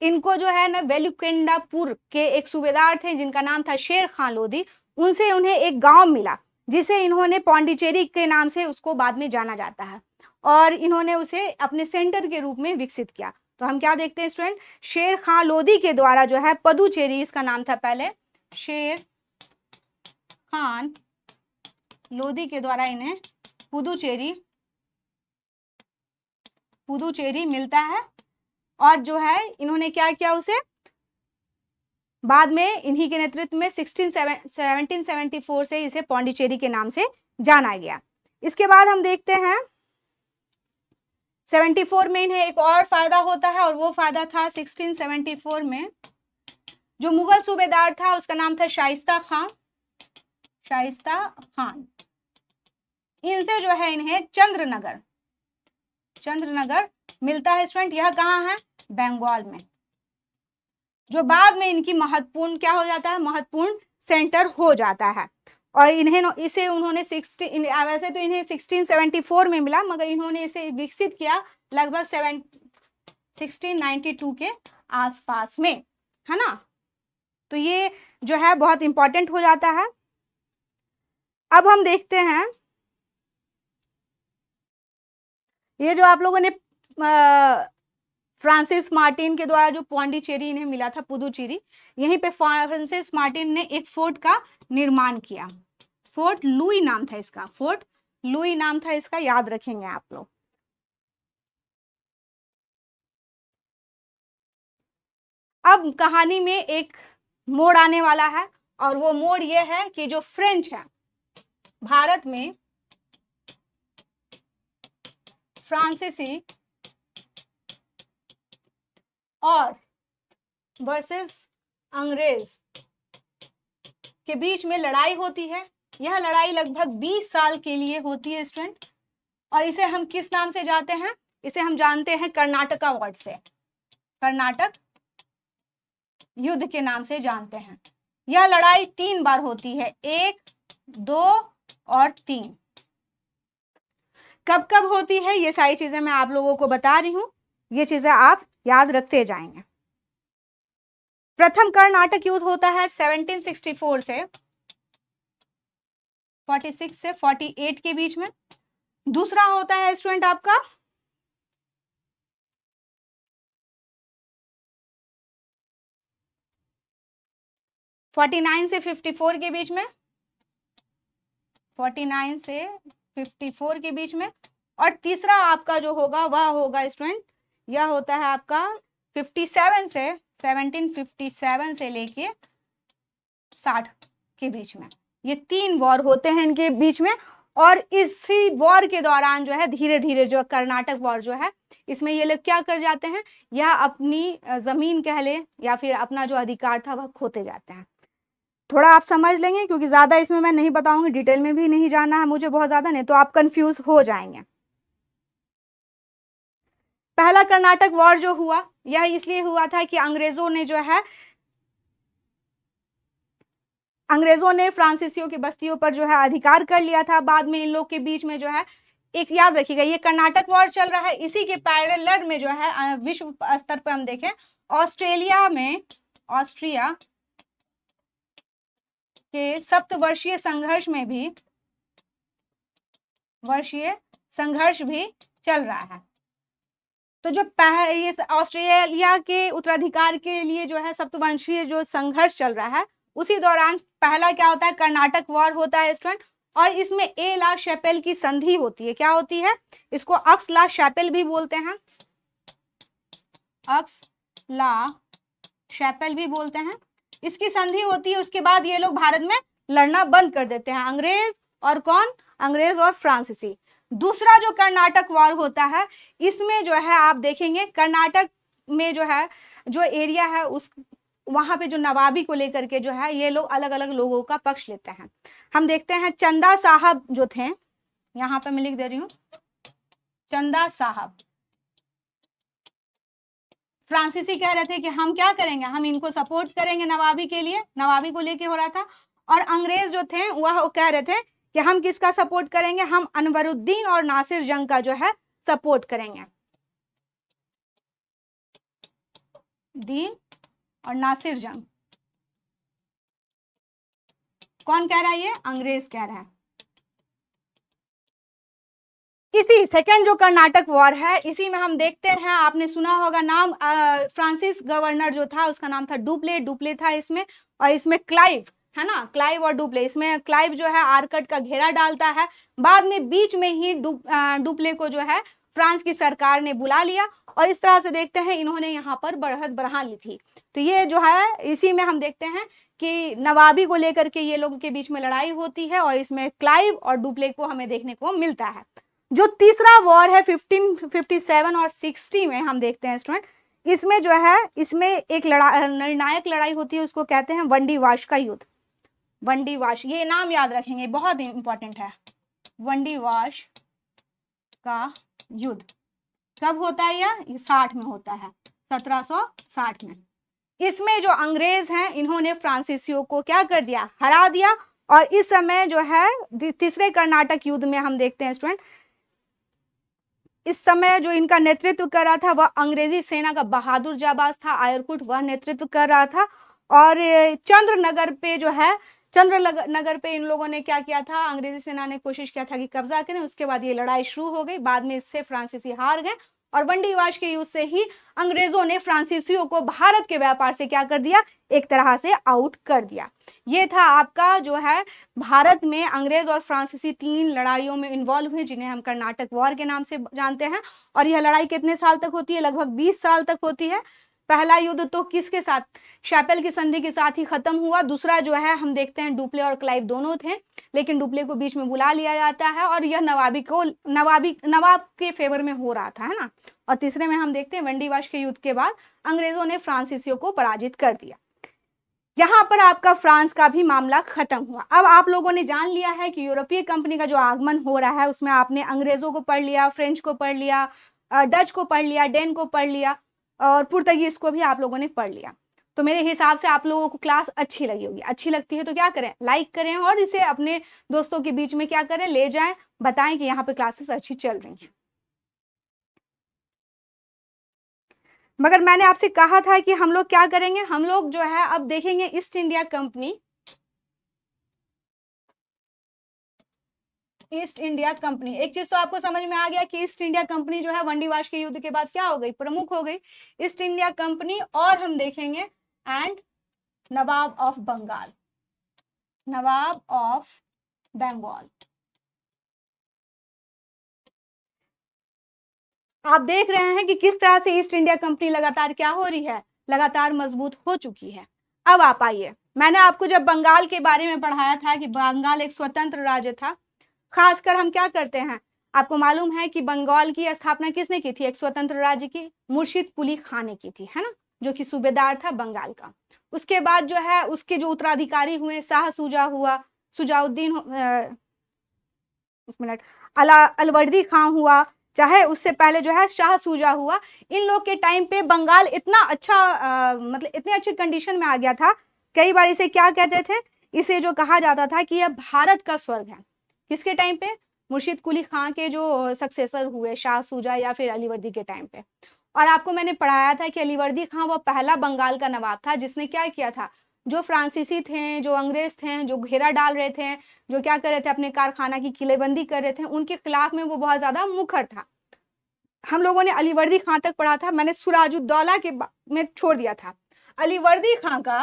इनको जो है ना वेलुकेंडापुर के एक सूबेदार थे जिनका नाम था शेर खान लोधी, उनसे उन्हें एक गांव मिला जिसे इन्होंने पौंडीचेरी के नाम से उसको बाद में जाना जाता है, और इन्होंने उसे अपने सेंटर के रूप में विकसित किया। तो हम क्या देखते हैं स्टूडेंट, शेर खान लोधी के द्वारा जो है पुदुचेरी, इसका नाम था पहले, शेर खान लोधी के द्वारा इन्हें पुदुचेरी मिलता है। और जो है इन्होंने क्या किया, उसे बाद में इन्हीं के नेतृत्व में 1774 से इसे पौंडीचेरी के नाम से जाना गया। इसके बाद हम देखते हैं 74 में इन्हें एक और फायदा होता है, और वो फायदा था 1674 में जो मुगल सूबेदार था उसका नाम था शाइस्ता खान। इनसे जो है इन्हें चंद्रनगर मिलता है स्टूडेंट। यह कहाँ है, बंगाल में, जो बाद में इनकी महत्वपूर्ण क्या हो जाता है, महत्वपूर्ण सेंटर हो जाता है। और इसे उन्होंने वैसे तो इन्हें 1674 में मिला, मगर इन्होंने इसे विकसित किया लगभग 1692 के आसपास में, है ना। तो ये जो है बहुत इंपॉर्टेंट हो जाता है। अब हम देखते हैं ये जो आप लोगों ने फ्रांसिस मार्टिन के द्वारा जो पौंडीचेरी इन्हें मिला था, पुदुचेरी, यहीं पे फ्रांसिस मार्टिन ने एक फोर्ट का निर्माण किया। फोर्ट लुई नाम था इसका, याद रखेंगे आप लोग। अब कहानी में एक मोड़ आने वाला है, और वो मोड़ ये है कि जो फ्रेंच है भारत में फ्रांसीसी और वर्सेस अंग्रेज के बीच में लड़ाई होती है। यह लड़ाई लगभग 20 साल के लिए होती है स्टूडेंट, और इसे हम किस नाम से जानते हैं, इसे हम जानते हैं कर्नाटका वॉर से, कर्नाटक युद्ध के नाम से जानते हैं। यह लड़ाई 3 बार होती है, 1, 2 और 3। कब कब होती है ये सारी चीजें मैं आप लोगों को बता रही हूं, ये चीजें आप याद रखते जाएंगे। प्रथम कर्नाटक युद्ध होता है 1764 से 46 से 48 के बीच में। दूसरा होता है स्टूडेंट आपका 49 से 54 के बीच में, 49 से 54 के बीच में। और तीसरा आपका जो होगा वह होगा स्टूडेंट, यह होता है आपका 1757 से लेके 60 के बीच में। ये 3 वॉर होते हैं इनके बीच में, और इसी वॉर के दौरान जो है धीरे धीरे जो कर्नाटक वॉर जो है, इसमें ये लोग क्या कर जाते हैं, या अपनी जमीन कह ले या फिर अपना जो अधिकार था वह खोते जाते हैं। थोड़ा आप समझ लेंगे, क्योंकि ज्यादा इसमें मैं नहीं बताऊंगी, डिटेल में भी नहीं जाना है मुझे बहुत ज्यादा, नहीं तो आप कंफ्यूज हो जाएंगे। पहला कर्नाटक वॉर जो हुआ यह इसलिए हुआ था कि अंग्रेजों ने फ्रांसीसियों की बस्तियों पर जो है अधिकार कर लिया था। बाद में इन लोग के बीच में जो है एक, याद रखिएगा, ये कर्नाटक वॉर चल रहा है, इसी के पैरेलल में जो है विश्व स्तर पर हम देखें ऑस्ट्रिया के सप्तवर्षीय संघर्ष भी चल रहा है। तो जो ये ऑस्ट्रेलिया के उत्तराधिकार के लिए जो है सप्तवर्षीय जो संघर्ष चल रहा है, उसी दौरान पहला क्या होता है, कर्नाटक वॉर होता है स्टूडेंट। और इसमें ए ला शैपेल की संधि होती है। क्या होती है, इसको अक्स ला शैपेल भी बोलते हैं, अक्स ला शैपेल भी बोलते हैं। इसकी संधि होती है, उसके बाद ये लोग भारत में लड़ना बंद कर देते हैं, अंग्रेज और कौन, अंग्रेज और फ्रांसीसी। दूसरा जो कर्नाटक वॉर होता है, इसमें जो है आप देखेंगे कर्नाटक में जो है जो एरिया है उस वहां पे जो नवाबी को लेकर के जो है ये लोग अलग अलग लोगों का पक्ष लेते हैं। हम देखते हैं चंदा साहब जो थे, यहाँ पे मैं लिख दे रही हूँ, चंदा साहब फ्रांसीसी कह रहे थे कि हम क्या करेंगे, हम इनको सपोर्ट करेंगे नवाबी के लिए, नवाबी को लेके हो रहा था। और अंग्रेज जो थे वह कह रहे थे कि हम किसका सपोर्ट करेंगे, हम अनवरुद्दीन और नासिर जंग का जो है सपोर्ट करेंगे। दीन और नासिर जंग। कौन कह रहा है? ये अंग्रेज कह रहा है। इसी सेकेंड जो कर्नाटक वॉर है, इसी में हम देखते हैं, आपने सुना होगा नाम, फ्रांसिस गवर्नर जो था उसका नाम था डुप्ले, डुप्ले था इसमें। और इसमें क्लाइव है ना, क्लाइव और डुप्ले, इसमें क्लाइव जो है आर्कट का घेरा डालता है। बाद में बीच में ही डुप्ले को जो है फ्रांस की सरकार ने बुला लिया और इस तरह से देखते हैं इन्होंने यहाँ पर बढ़त बढ़ा ली थी। तो ये जो है इसी में हम देखते हैं कि नवाबी को लेकर के ये लोगों के बीच में लड़ाई होती है और इसमें क्लाइव और डुप्ले को हमें देखने को मिलता है। जो तीसरा वॉर है 1557 और 60 में हम देखते हैं स्टूडेंट, इसमें जो है इसमें एक निर्णायक लड़ाई होती है, उसको कहते हैं वंडी वाश का युद्ध। वंडी वाश, ये नाम याद रखेंगे, बहुत इंपॉर्टेंट है। वंडी वाश का युद्ध कब होता है? ये 60 में होता है, 1760 में। इसमें जो अंग्रेज हैं इन्होंने फ्रांसीसियों को क्या कर दिया? हरा दिया। और इस समय जो है तीसरे कर्नाटक युद्ध में हम देखते हैं स्टूडेंट, इस समय जो इनका नेतृत्व कर रहा था वह अंग्रेजी सेना का बहादुर जाबाज था आयरकुट, वह नेतृत्व कर रहा था। और चंद्रनगर पे जो है, चंद्रनगर पे इन लोगों ने क्या किया था? अंग्रेजी सेना ने कोशिश किया था कि कब्जा करें, उसके बाद ये लड़ाई शुरू हो गई। बाद में इससे फ्रांसीसी हार गए और वंडीवाश के युद्ध से ही अंग्रेजों ने फ्रांसीसियों को भारत के व्यापार से क्या कर दिया? एक तरह से आउट कर दिया। ये था आपका जो है भारत में अंग्रेज और फ्रांसीसी 3 लड़ाइयों में इन्वॉल्व हुए, जिन्हें हम कर्नाटक वॉर के नाम से जानते हैं। और यह लड़ाई कितने साल तक होती है? लगभग 20 साल तक होती है। पहला युद्ध तो किसके साथ? शैपेल की संधि के साथ ही खत्म हुआ। दूसरा जो है हम देखते हैं डुप्ले और क्लाइव दोनों थे, लेकिन डुप्ले को बीच में बुला लिया जाता है और यह नवाब के फेवर में हो रहा था, है ना। और तीसरे में हम देखते हैं वंडीवाश के युद्ध के बाद अंग्रेजों ने फ्रांसीसियों को पराजित कर दिया। यहां पर आपका फ्रांस का भी मामला खत्म हुआ। अब आप लोगों ने जान लिया है कि यूरोपीय कंपनी का जो आगमन हो रहा है उसमें आपने अंग्रेजों को पढ़ लिया, फ्रेंच को पढ़ लिया, डच को पढ़ लिया, डेन को पढ़ लिया और पुर्तगीज को भी आप लोगों ने पढ़ लिया। तो मेरे हिसाब से आप लोगों को क्लास अच्छी लगी होगी। अच्छी लगती है तो क्या करें? लाइक करें और इसे अपने दोस्तों के बीच में क्या करें? ले जाएं, बताएं कि यहाँ पे क्लासेस अच्छी चल रही हैं। मगर मैंने आपसे कहा था कि हम लोग क्या करेंगे, हम लोग जो है अब देखेंगे east India company, east India company. एक चीज तो आपको समझ में आ गया कि ईस्ट इंडिया कंपनी जो है वंडीवाश के युद्ध के बाद क्या हो गई? प्रमुख हो गई, ईस्ट इंडिया कंपनी। और हम देखेंगे and Nawab of Bengal, Nawab of Bengal. आप देख रहे हैं कि किस तरह से ईस्ट इंडिया कंपनी लगातार क्या हो रही है? लगातार मजबूत हो चुकी है। अब आप आइए, मैंने आपको जब बंगाल के बारे में पढ़ाया था कि बंगाल एक स्वतंत्र राज्य था, खासकर हम क्या करते हैं, आपको मालूम है कि बंगाल की स्थापना किसने की थी? एक स्वतंत्र राज्य की मुर्शिद कुली खान ने की थी, है ना, जो कि सूबेदार था बंगाल का। उसके बाद जो है उसके जो उत्तराधिकारी हुए, शाह सुजा हुआ, सुजाउद्दीन, एक मिनट, अलवर्दी खां हुआ, चाहे उससे पहले जो है शाह सूजा हुआ। इन लोग के टाइम पे बंगाल इतना अच्छा मतलब इतने अच्छे कंडीशन में आ गया था, कई बार इसे क्या कहते थे? इसे जो कहा जाता था कि यह भारत का स्वर्ग है। किसके टाइम पे? मुर्शिद कुली खां के जो सक्सेसर हुए, शाह सूजा या फिर अलीवर्दी के टाइम पे। और आपको मैंने पढ़ाया था कि अलीवर्दी खां वो पहला बंगाल का नवाब था जिसने क्या किया था? जो फ्रांसीसी थे, जो अंग्रेज थे, जो घेरा डाल रहे थे, जो क्या कर रहे थे, अपने कारखाना की किलेबंदी कर रहे थे, उनके खिलाफ में वो बहुत ज्यादा मुखर था। हम लोगों ने अलीवर्दी खां तक पढ़ा था, मैंने सुराजुद्दौला के में छोड़ दिया था। अलीवर्दी खां का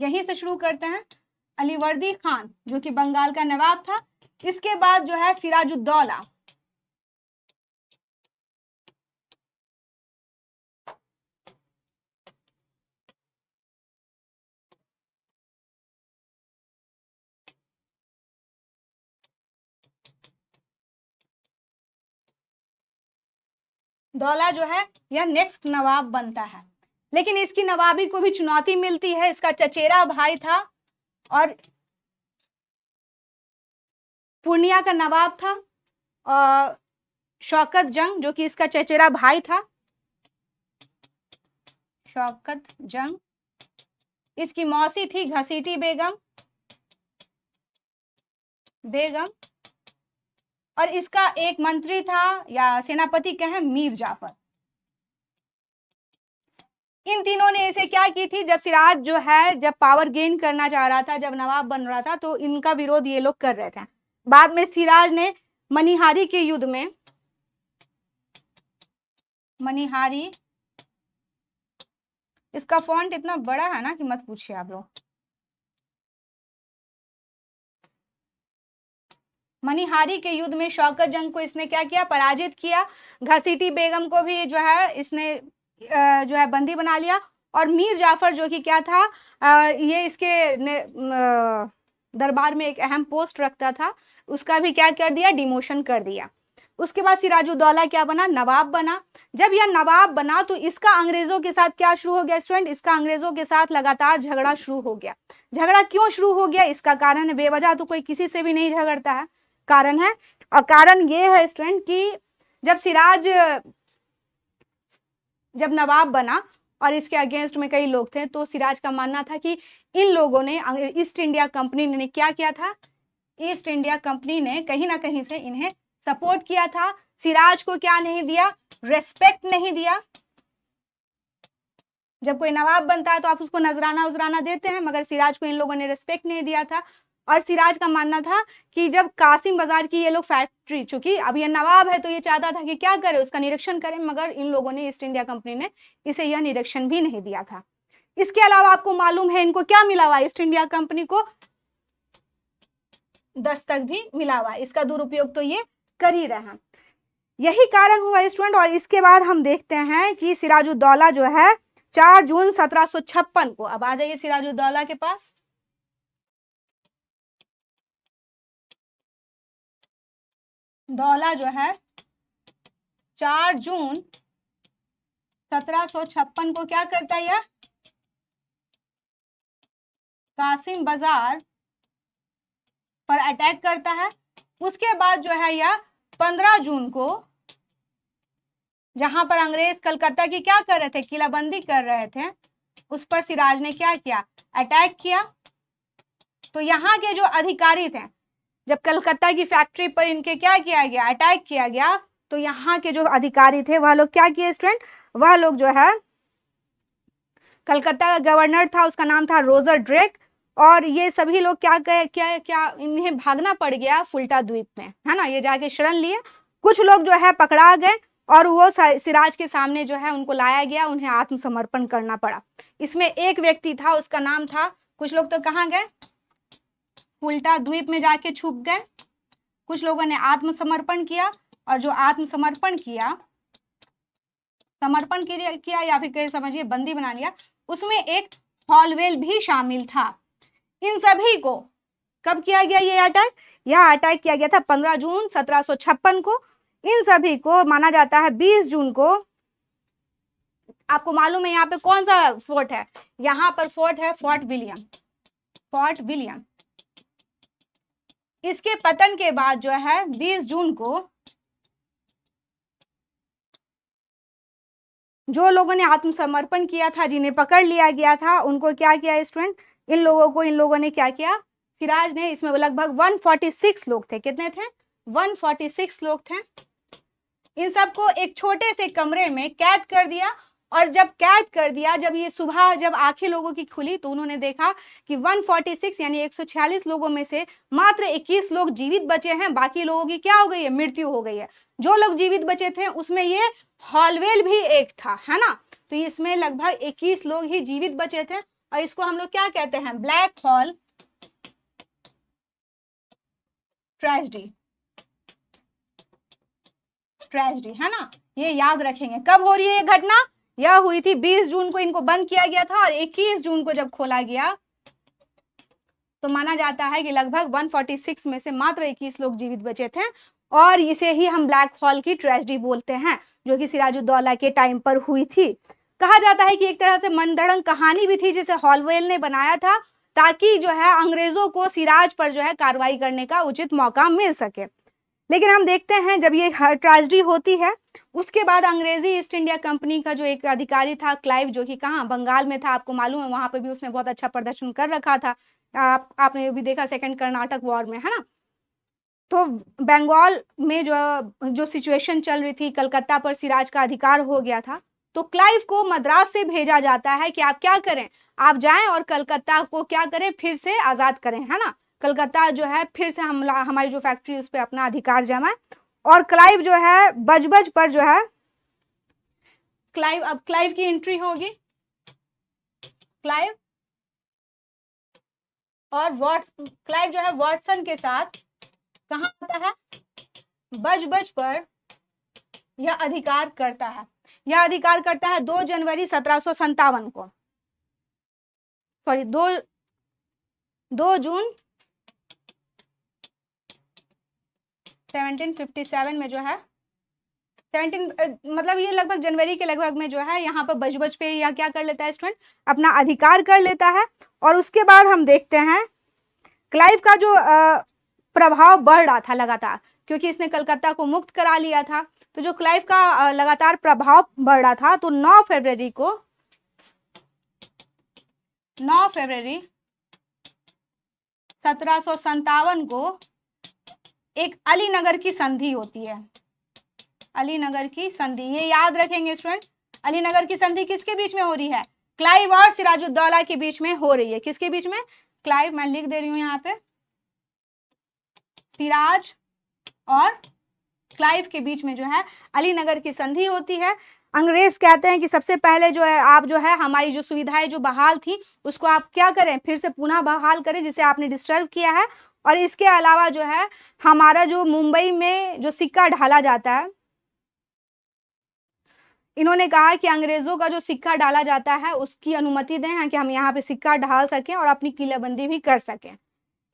यहीं से शुरू करते हैं। अलीवर्दी खान जो कि बंगाल का नवाब था, इसके बाद जो है सिराजुद्दौला, दौला जो है यह नेक्स्ट नवाब बनता है। लेकिन इसकी नवाबी को भी चुनौती मिलती है। इसका चचेरा भाई था और पूर्णिया का नवाब था, शौकत जंग, जो कि इसका चचेरा भाई था, शौकत जंग। इसकी मौसी थी घसीटी बेगम, और इसका एक मंत्री था या सेनापति कहें मीर जाफर। इन तीनों ने इसे क्या की थी, जब सिराज जो है जब पावर गेन करना चाह रहा था, जब नवाब बन रहा था, तो इनका विरोध ये लोग कर रहे थे। बाद में सिराज ने मनिहारी के युद्ध में, मनिहारी, इसका फॉन्ट इतना बड़ा है ना कि मत पूछिए आप लोग। मनिहारी के युद्ध में शौकत जंग को इसने क्या किया, पराजित किया। घसीटी बेगम को भी जो है इसने जो है बंदी बना लिया। और मीर जाफर जो कि क्या था, ये इसके दरबार में एक अहम पोस्ट रखता था, उसका भी क्या कर दिया, डिमोशन कर दिया। उसके बाद सिराजुद्दौला क्या बना, नवाब बना। जब यह नवाब बना तो इसका अंग्रेजों के साथ क्या शुरू हो गया स्टूडेंट, इसका अंग्रेजों के साथ लगातार झगड़ा शुरू हो गया। झगड़ा क्यों शुरू हो गया, इसका कारण है, बेवजह तो कोई किसी से भी नहीं झगड़ता है, कारण है। और कारण ये है स्टूडेंट कि जब सिराज जब नवाब बना और इसके अगेंस्ट में कई लोग थे, तो सिराज का मानना था कि इन लोगों ने, ईस्ट इंडिया कंपनी ने क्या किया था, ईस्ट इंडिया कंपनी ने कहीं ना कहीं से इन्हें सपोर्ट किया था। सिराज को क्या नहीं दिया, रेस्पेक्ट नहीं दिया। जब कोई नवाब बनता है तो आप उसको नजराना उजराना देते हैं, मगर सिराज को इन लोगों ने रेस्पेक्ट नहीं दिया था। और सिराज का मानना था कि जब कासिम बाजार की ये लोग फैक्ट्री, चूंकि अब ये नवाब है तो ये चाहता था कि क्या करे, उसका निरीक्षण करें, मगर इन लोगों ने, ईस्ट इंडिया कंपनी ने इसे यह निरीक्षण भी नहीं दिया था। इसके अलावा आपको मालूम है इनको क्या मिला हुआ, ईस्ट इंडिया कंपनी को दस्तक भी मिला हुआ, इसका दुरुपयोग तो ये कर ही रहे हैं। यही कारण हुआ स्टूडेंट। और इसके बाद हम देखते हैं कि सिराजुद्दौला जो है 4 जून 1756 को, अब आ जाइए सिराजुद्दौला के पास। दौला जो है 4 जून 1756 को क्या करता है, यह कासिम बाजार पर अटैक करता है। उसके बाद जो है यह 15 जून को, जहां पर अंग्रेज कलकत्ता की क्या कर रहे थे, किलाबंदी कर रहे थे, उस पर सिराज ने क्या किया, अटैक किया। तो यहाँ के जो अधिकारी थे, जब कलकत्ता की फैक्ट्री पर इनके क्या किया गया, अटैक किया गया, तो यहाँ के जो अधिकारी थे वह लोग क्या किए स्टूडेंट, वह लोग जो है, कलकत्ता का गवर्नर था, उसका नाम था रोजर ड्रेक, और ये सभी लोग क्या क्या इन्हें भागना पड़ गया फुल्टा द्वीप में, है ना, ये जाके शरण लिए। कुछ लोग जो है पकड़ा गए और वो सिराज के सामने जो है उनको लाया गया, उन्हें आत्मसमर्पण करना पड़ा। इसमें एक व्यक्ति था, उसका नाम था, कुछ लोग तो कहाँ गए, फुल्टा द्वीप में जाके छुप गए, कुछ लोगों ने आत्मसमर्पण किया, और जो आत्मसमर्पण किया, समर्पण किया या फिर कहीं समझिए बंदी बना लिया, उसमें एक हॉलवेल भी शामिल था। इन सभी को कब किया गया ये अटैक, यह अटैक किया गया था 15 जून 1756 को। इन सभी को माना जाता है 20 जून को, आपको मालूम है यहाँ पे कौन सा फोर्ट है, यहाँ पर फोर्ट है फोर्ट विलियम, फोर्ट विलियम। इसके पतन के बाद जो है 20 जून को जो लोगों ने आत्मसमर्पण किया था, जिन्हें पकड़ लिया गया था, उनको क्या किया स्टूडेंट, इन लोगों ने क्या किया, सिराज ने, इसमें लगभग 146 लोग थे, कितने थे, 146 लोग थे। इन सबको एक छोटे से कमरे में कैद कर दिया। और जब कैद कर दिया, जब ये सुबह जब आंखें लोगों की खुली तो उन्होंने देखा कि 146 यानी 146 लोगों में से मात्र 21 लोग जीवित बचे हैं, बाकी लोगों की क्या हो गई है, मृत्यु हो गई है। जो लोग जीवित बचे थे उसमें ये हॉलवेल भी एक था, है ना, तो इसमें लगभग 21 लोग ही जीवित बचे थे। और इसको हम लोग क्या कहते हैं, ब्लैक हॉल ट्रेजेडी, ट्रेजेडी, है ना, ये याद रखेंगे। कब हो रही है ये घटना, यह हुई थी 20 जून को, इनको बंद किया गया था, और 21 जून को जब खोला गया तो माना जाता है कि लगभग 146 में से मात्र 21 लोग जीवित बचे थे। और इसे ही हम ब्लैक हॉल की ट्रेजेडी बोलते हैं, जो कि सिराजुद्दौला के टाइम पर हुई थी। कहा जाता है कि एक तरह से मनगढ़ंत कहानी भी थी जिसे हॉलवेल ने बनाया था, ताकि जो है अंग्रेजों को सिराज पर जो है कार्रवाई करने का उचित मौका मिल सके। लेकिन हम देखते हैं जब ये ट्रेजेडी होती है, उसके बाद अंग्रेजी ईस्ट इंडिया कंपनी का जो एक अधिकारी था क्लाइव, जो कि कहाँ, बंगाल में था, आपको मालूम है, वहां पर भी उसने बहुत अच्छा प्रदर्शन कर रखा था। आपने भी देखा सेकंड कर्नाटक वॉर में, है ना। तो बंगाल में जो सिचुएशन चल रही थी, कलकत्ता पर सिराज का अधिकार हो गया था, तो क्लाइव को मद्रास से भेजा जाता है कि आप क्या करें, आप जाएं और कलकत्ता को क्या करें, फिर से आजाद करें, है ना। कलकत्ता जो है फिर से हमारी जो फैक्ट्री उस पर अपना अधिकार जमाए। और क्लाइव जो है बजबज पर जो है क्लाइव, अब क्लाइव की एंट्री होगी, क्लाइव और क्लाइव जो है वॉटसन के साथ कहाँ आता है, बजबज पर यह अधिकार करता है। यह अधिकार करता है 2 जनवरी 1757 को, सॉरी 2 जून 1757 में जो है 17 मतलब ये लगभग जनवरी के लगभग में जो है यहाँ पर बजबज पे या क्या कर लेता है स्टूडेंट, अपना अधिकार कर लेता है। और उसके बाद हम देखते हैं क्लाइव का जो प्रभाव बढ़ रहा था लगातार, क्योंकि इसने कलकत्ता को मुक्त करा लिया था, तो जो क्लाइव का लगातार प्रभाव बढ़ रहा था, तो 9 फरवरी 1757 को एक अलीनगर की संधि होती है, अलीनगर की संधि, ये याद रखेंगे स्टूडेंट। अलीनगर की संधि किसके बीच में हो रही है, क्लाइव और सिराजुद्दौला के बीच में हो रही है। किसके बीच में, क्लाइव, मैं लिख दे रही हूं यहाँ पे, सिराज और क्लाइव के बीच में जो है अलीनगर की संधि होती है। अंग्रेज कहते हैं कि सबसे पहले जो है आप जो है हमारी जो सुविधाएं जो बहाल थी उसको आप क्या करें, फिर से पुनः बहाल करें जिसे आपने डिस्टर्ब किया है। और इसके अलावा जो है हमारा जो मुंबई में जो सिक्का ढाला जाता है, इन्होंने कहा कि अंग्रेजों का जो सिक्का डाला जाता है उसकी अनुमति दें कि हम यहाँ पे सिक्का ढाल सकें और अपनी किलेबंदी भी कर सकें।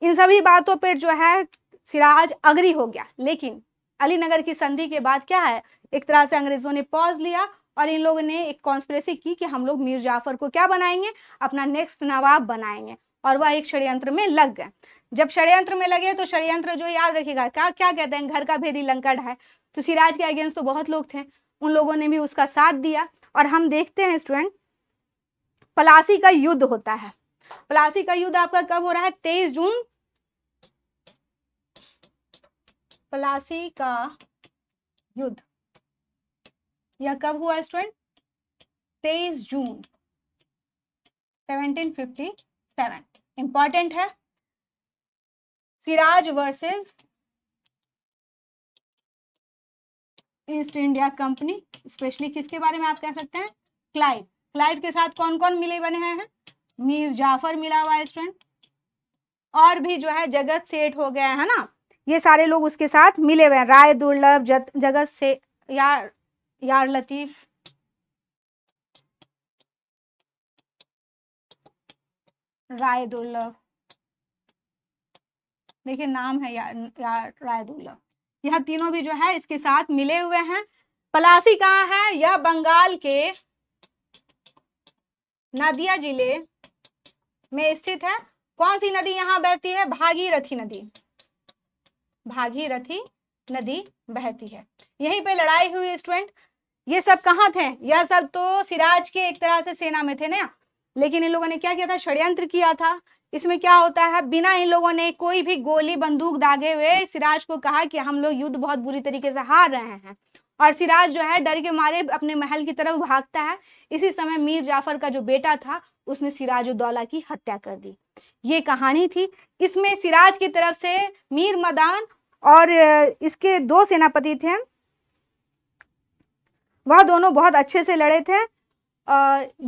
इन सभी बातों पर जो है सिराज अग्री हो गया। लेकिन अलीनगर की संधि के बाद क्या है, एक तरह से अंग्रेजों ने पॉज लिया और इन लोगों ने एक कॉन्स्पिरेसी की कि हम लोग मीर जाफर को क्या बनाएंगे, अपना नेक्स्ट नवाब बनाएंगे। और वह एक षड्यंत्र में लग गए। जब षड्यंत्र में लगे तो षड्यंत्र जो याद रखेगा क्या क्या कहते हैं, घर का भेदी लंका ढाए। तो सिराज के अगेंस्ट तो बहुत लोग थे, उन लोगों ने भी उसका साथ दिया। और हम देखते हैं स्टूडेंट प्लासी का युद्ध होता है। प्लासी का युद्ध आपका कब हो रहा है, 23 जून। प्लासी का युद्ध यह कब हुआ स्टूडेंट, 23 जून 1757। इंपॉर्टेंट है। Siraj versus east India company, specially किसके बारे में आप कह सकते हैं, क्लाइव। क्लाइव के साथ कौन कौन मिले बने हैं, मीर जाफर मिला हुआ है स्टूडेंट, और भी जो है जगत सेठ हो गया है ना, ये सारे लोग उसके साथ मिले हुए हैं। राय दुर्लभ, जगत से यार लतीफ, राय दुर्लभ, देखिए नाम है यार राय दुर्लभ, यह तीनों भी जो है इसके साथ मिले हुए हैं। प्लासी कहाँ है, यह बंगाल के नदिया जिले में स्थित है। कौन सी नदी यहाँ बहती है, भागीरथी नदी, भागीरथी नदी बहती है। यहीं पे लड़ाई हुई स्टूडेंट। ये सब कहाँ थे, यह सब तो सिराज के एक तरह से सेना में थे ना, लेकिन इन लोगों ने क्या किया था, षड्यंत्र किया था। इसमें क्या होता है, बिना इन लोगों ने कोई भी गोली बंदूक दागे हुए सिराज को कहा कि हम लोग युद्ध बहुत बुरी तरीके से हार रहे हैं, और सिराज जो है डर के मारे अपने महल की तरफ भागता है। इसी समय मीर जाफर का जो बेटा था उसने सिराजुद्दौला की हत्या कर दी। ये कहानी थी। इसमें सिराज की तरफ से मीर मदान और इसके 2 सेनापति थे, वह दोनों बहुत अच्छे से लड़े थे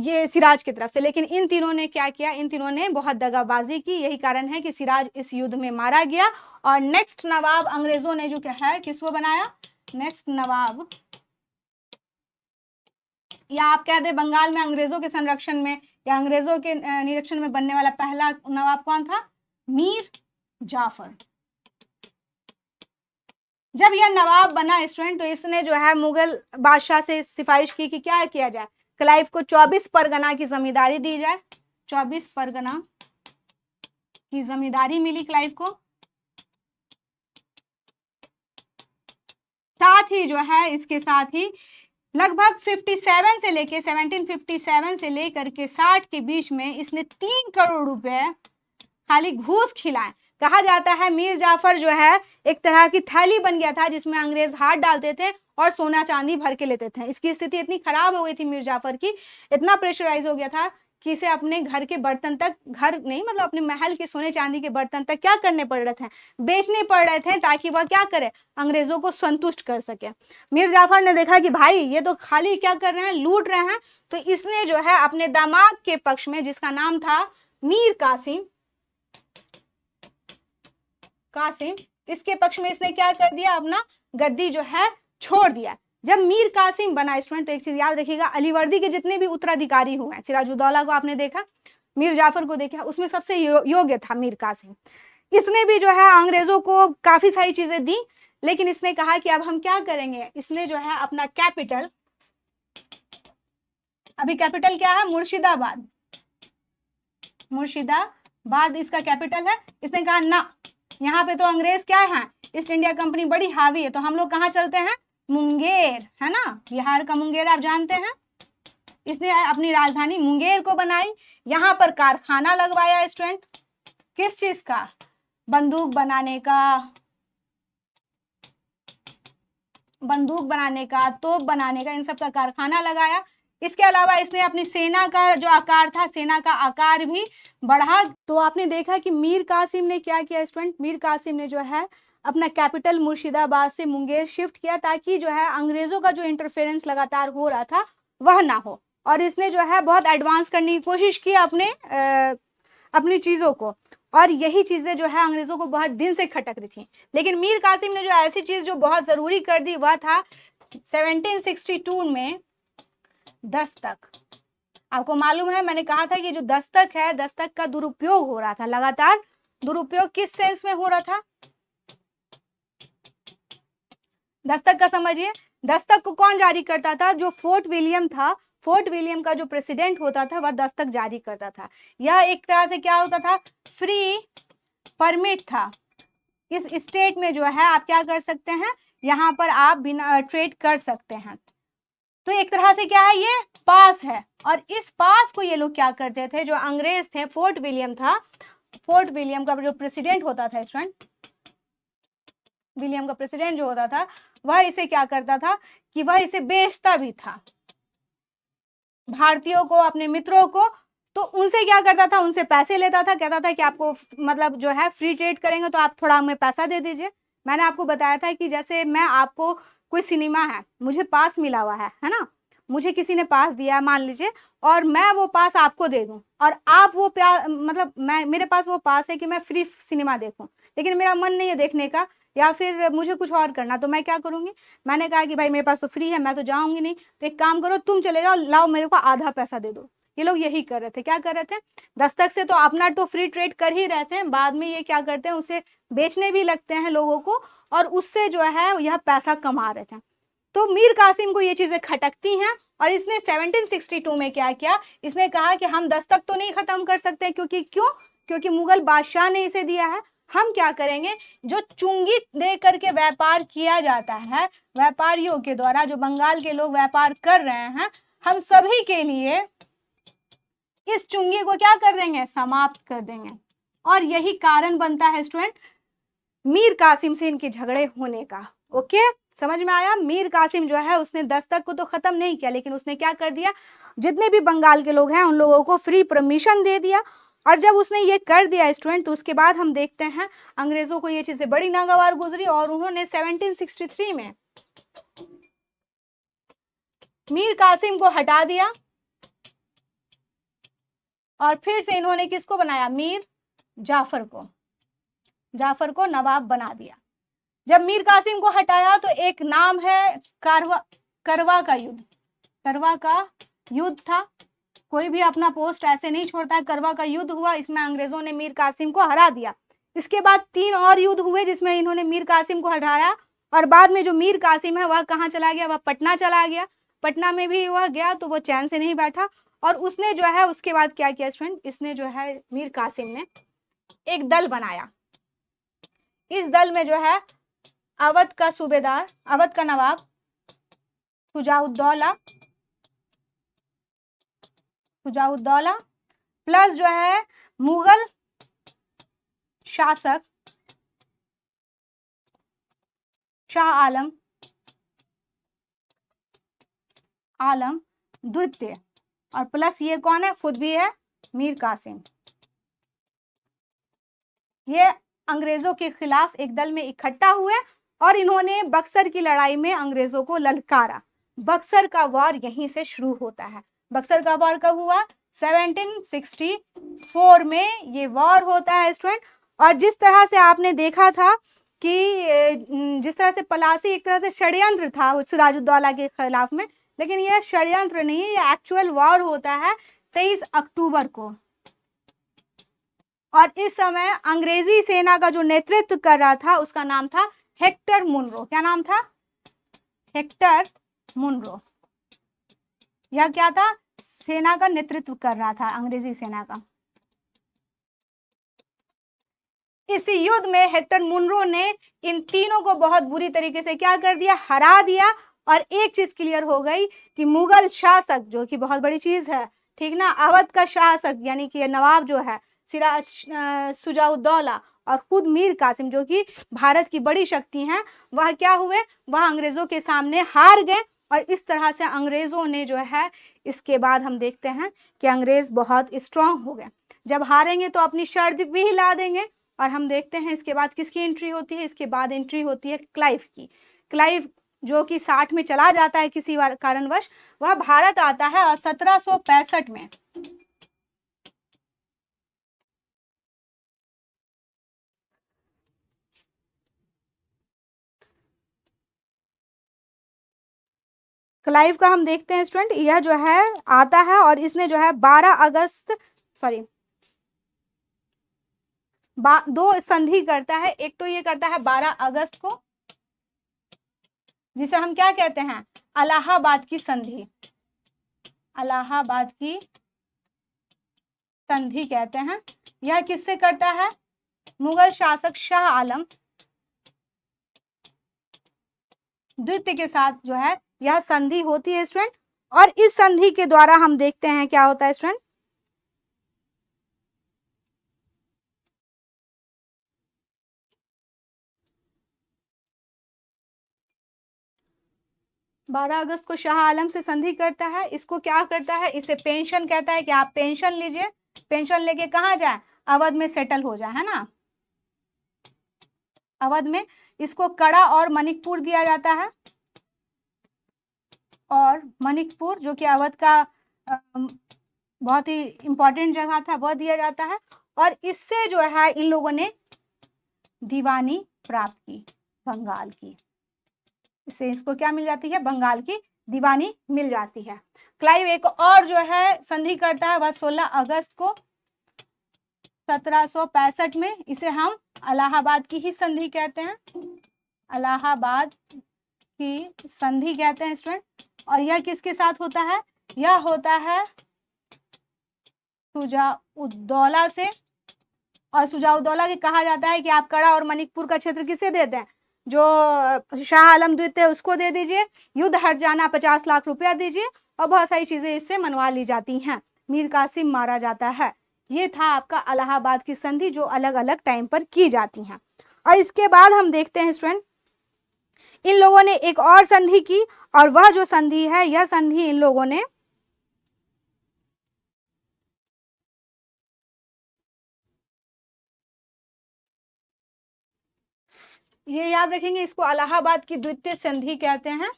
ये सिराज की तरफ से। लेकिन इन तीनों ने क्या किया, इन तीनों ने बहुत दगाबाजी की। यही कारण है कि सिराज इस युद्ध में मारा गया। और नेक्स्ट नवाब अंग्रेजों ने जो क्या है किसको बनाया, नेक्स्ट नवाब, या आप कह दे बंगाल में अंग्रेजों के संरक्षण में या अंग्रेजों के निरीक्षण में बनने वाला पहला नवाब कौन था, मीर जाफर। जब यह नवाब बना स्टूडेंट तो इसने जो है मुगल बादशाह से सिफारिश की कि क्या किया जाए, क्लाइव को 24 परगना की जमींदारी दी जाए। 24 परगना की जमींदारी मिली क्लाइव को। साथ ही जो है इसके साथ ही लगभग 57 से लेके 1757 से लेकर के 60 के बीच में इसने 3 करोड़ रुपए खाली घूस खिलाए। कहा जाता है मीर जाफर जो है एक तरह की थैली बन गया था जिसमें अंग्रेज हाथ डालते थे और सोना चांदी भर के लेते थे। इसकी स्थिति इतनी खराब हो गई थी मीर जाफर की, इतना प्रेशराइज हो गया था कि इसे अपने घर के बर्तन तक, घर नहीं मतलब अपने महल के सोने चांदी के बर्तन तक क्या करने पड़ रहे थे, बेचने पड़ रहे थे, ताकि वह क्या करे, अंग्रेजों को संतुष्ट कर सके। मीर जाफर ने देखा कि भाई ये तो खाली क्या कर रहे हैं, लूट रहे हैं, तो इसने जो है अपने दामाद के पक्ष में, जिसका नाम था मीर कासिम, इसके पक्ष में इसने क्या कर दिया, अपना गद्दी जो है छोड़ दिया। जब मीर कासिम बना स्टूडेंट, तो एक चीज याद रखिएगा, अलीवर्दी के जितने भी उत्तराधिकारी हुए, सिराजुद्दौला को आपने देखा, मीर जाफर को देखा, उसमें सबसे योग्य था मीर कासिम। इसने भी जो है अंग्रेजों को काफी सारी चीजें दी, लेकिन इसने कहा कि अब हम क्या करेंगे, इसने जो है अपना कैपिटल, अभी कैपिटल क्या है, मुर्शिदाबाद, मुर्शिदाबाद इसका कैपिटल है। इसने कहा ना, यहाँ पे तो अंग्रेज क्या है, ईस्ट इंडिया कंपनी बड़ी हावी है, तो हम लोग कहाँ चलते हैं, मुंगेर, है ना, बिहार का मुंगेर आप जानते हैं। इसने अपनी राजधानी मुंगेर को बनाई, यहाँ पर कारखाना लगवाया स्टूडेंट, किस चीज का, बंदूक बनाने का, तोप बनाने का, इन सब का कारखाना लगाया। इसके अलावा इसने अपनी सेना का जो आकार था, सेना का आकार भी बढ़ा। तो आपने देखा कि मीर कासिम ने क्या किया स्टूडेंट, मीर कासिम ने जो है अपना कैपिटल मुर्शिदाबाद से मुंगेर शिफ्ट किया, ताकि जो है अंग्रेजों का जो इंटरफेरेंस लगातार हो रहा था वह ना हो। और इसने जो है बहुत एडवांस करने की कोशिश की अपनी चीजों को, और यही चीजें जो है अंग्रेजों को बहुत दिन से खटक रही थी। लेकिन मीर कासिम ने जो ऐसी चीज जो बहुत जरूरी कर दी, वह था 1762 में दस्तक। आपको मालूम है, मैंने कहा था कि जो दस्तक है, दस्तक का दुरुपयोग हो रहा था, लगातार दुरुपयोग किस सेंस में हो रहा था, दस्तक का समझिए। दस्तक को कौन जारी करता था, जो फोर्ट विलियम था, फोर्ट विलियम का जो प्रेसिडेंट होता था वह दस्तक जारी करता था। यह एक तरह से क्या होता था, फ्री परमिट था, इस स्टेट में जो है आप क्या कर सकते हैं, यहाँ पर आप बिना ट्रेड कर सकते हैं। तो एक तरह से क्या है, ये पास है, और इस पास को ये लोग क्या करते थे, जो अंग्रेज थे, फोर्ट विलियम था, फोर्ट विलियम का जो प्रेसिडेंट होता था स्टूडेंट, विलियम का प्रेसिडेंट जो होता था, वह इसे क्या करता था कि वह इसे बेचता भी था भारतीयों को, अपने मित्रों को। तो उनसे क्या करता था, उनसे पैसे लेता था, कहता था कि आपको मतलब जो है फ्री ट्रेड करेंगे तो आप थोड़ा हमें पैसा दे दीजिए। मैंने आपको बताया था कि जैसे मैं आपको, कोई सिनेमा है, मुझे पास मिला हुआ है ना, मुझे किसी ने पास दिया मान लीजिए, और मैं वो पास आपको दे दूं, और आप वो मतलब मेरे पास वो पास है कि मैं फ्री सिनेमा देखूं, लेकिन मेरा मन नहीं है देखने का, या फिर मुझे कुछ और करना, तो मैं क्या करूंगी, मैंने कहा कि भाई मेरे पास तो फ्री है, मैं तो जाऊंगी नहीं, तो एक काम करो, तुम चले जाओ, लाओ मेरे को आधा पैसा दे दो। ये लोग यही कर रहे थे, क्या कर रहे थे, दस्तक से तो अपना तो फ्री ट्रेड कर ही रहे थे, बाद में ये क्या करते हैं, उसे बेचने भी लगते हैं लोगों को, और उससे जो है यह पैसा कमा रहे थे। तो मीर कासिम को ये चीजें खटकती हैं, और इसने 1762 में क्या किया, इसने कहा कि हम दस्तक तो नहीं खत्म कर सकते, क्योंकि मुगल बादशाह ने इसे दिया है, हम क्या करेंगे, जो चुंगी दे करके व्यापार किया जाता है, व्यापारियों के द्वारा जो बंगाल के लोग व्यापार कर रहे हैं, हम सभी के लिए इस चुंगी को क्या कर देंगे, समाप्त कर देंगे। और यही कारण बनता है स्टूडेंट मीर कासिम से इनके झगड़े होने का। ओके, समझ में आया। मीर कासिम जो है उसने दस्तक को तो खत्म नहीं किया, लेकिन उसने क्या कर दिया, जितने भी बंगाल के लोग हैं उन लोगों को फ्री परमिशन दे दिया। और जब उसने ये कर दिया स्टूडेंट, तो उसके बाद हम देखते हैं अंग्रेजों को ये चीजें बड़ी नागवार गुजरी, और उन्होंने 1763 में मीर कासिम को हटा दिया, और फिर से इन्होंने किसको बनाया, मीर जाफर को नवाब बना दिया। जब मीर कासिम को हटाया तो एक नाम है करवा का युद्ध था। कोई भी अपना पोस्ट ऐसे नहीं छोड़ता है। करवा का युद्ध हुआ, इसमें अंग्रेजों ने मीर कासिम को हरा दिया। इसके बाद 3 और युद्ध हुए जिसमें इन्होंने मीर कासिम को हराया, और बाद में जो मीर कासिम है वह कहाँ चला गया, वह पटना चला गया। पटना में भी वह गया तो वो चैन से नहीं बैठा, और उसने जो है उसके बाद क्या किया स्टूडेंट, इसने जो है मीर कासिम ने एक दल बनाया। इस दल में जो है अवध का सूबेदार, अवध का नवाब शुजाउद्दौला प्लस जो है मुगल शासक शाह आलम द्वितीय, और प्लस ये कौन है, खुद भी है मीर कासिम। ये अंग्रेजों के खिलाफ एक दल में इकट्ठा हुए और इन्होंने बक्सर की लड़ाई में अंग्रेजों को ललकारा। बक्सर का वॉर यहीं से शुरू होता है। बक्सर का वॉर कब हुआ, 1764 में ये वॉर होता है स्टूडेंट। और जिस तरह से आपने देखा था कि जिस तरह से पलासी एक तरह से षड्यंत्र था सिराजुद्दौला के खिलाफ में, लेकिन यह षड्यंत्र नहीं है, यह एक्चुअल वॉर होता है 23 अक्टूबर को। और इस समय अंग्रेजी सेना का जो नेतृत्व कर रहा था उसका नाम था हेक्टर मुनरो। क्या नाम था, हेक्टर मुनरो। यह क्या था, सेना का नेतृत्व कर रहा था, अंग्रेजी सेना का। इस युद्ध में हेक्टर मुनरो ने इन तीनों को बहुत बुरी तरीके से क्या कर दिया, हरा दिया। और एक चीज क्लियर हो गई कि मुगल शासक, जो कि बहुत बड़ी चीज है, ठीक ना, अवध का शासक यानी कि नवाब जो है शुजाउद्दौला और खुद मीर कासिम, जो कि भारत की बड़ी शक्ति हैं, वह क्या हुए, वह अंग्रेजों के सामने हार गए। और इस तरह से अंग्रेजों ने जो है, इसके बाद हम देखते हैं कि अंग्रेज बहुत स्ट्रांग हो गए। जब हारेंगे तो अपनी शर्त भी हिला देंगे। और हम देखते हैं इसके बाद किसकी एंट्री होती है, इसके बाद एंट्री होती है क्लाइव की। क्लाइव जो कि 60 में चला जाता है किसी कारणवश, वह भारत आता है और 1765 में क्लाइव का हम देखते हैं स्टूडेंट, यह जो है आता है और इसने जो है 12 अगस्त सॉरी दो संधि करता है। एक तो ये करता है 12 अगस्त को, जिसे हम क्या कहते हैं, इलाहाबाद की संधि, इलाहाबाद की संधि कहते हैं। यह किससे करता है, मुगल शासक शाह आलम द्वितीय के साथ जो है यह संधि होती है स्टूडेंट। और इस संधि के द्वारा हम देखते हैं क्या होता है स्टूडेंट, बारह अगस्त को शाह आलम से संधि करता है। इसको क्या करता है, इसे पेंशन कहता है कि आप पेंशन लीजिए, पेंशन लेके कहाँ जाए, अवध में सेटल हो जाए, है ना, अवध में। इसको कड़ा और मणिकपुर दिया जाता है, और मणिकपुर जो कि अवध का बहुत ही इंपॉर्टेंट जगह था, वह दिया जाता है। और इससे जो है इन लोगों ने दीवानी प्राप्त की बंगाल की, इससे इसको क्या मिल जाती है, बंगाल की दीवानी मिल जाती है। क्लाइव एक और जो है संधि करता है, वह 16 अगस्त को 1765 में। इसे हम इलाहाबाद की ही संधि कहते हैं, इलाहाबाद की संधि कहते हैं स्टूडेंट। और यह किसके साथ होता है, यह होता है शुजाउद्दौला से। और शुजाउद्दौला के कहा जाता है कि आप कड़ा और मणिकपुर का क्षेत्र किसे देते हैं, जो शाह आलम द्वितीय उसको दे दीजिए, युद्ध हट जाना 50 लाख रुपया दीजिए, और बहुत सारी चीजें इससे मनवा ली जाती हैं, मीर कासिम मारा जाता है। ये था आपका इलाहाबाद की संधि, जो अलग अलग टाइम पर की जाती हैं। और इसके बाद हम देखते हैं स्टूडेंट, इन लोगों ने एक और संधि की, और वह जो संधि है, यह संधि इन लोगों ने ये याद रखेंगे, इसको इलाहाबाद की द्वितीय संधि कहते हैं।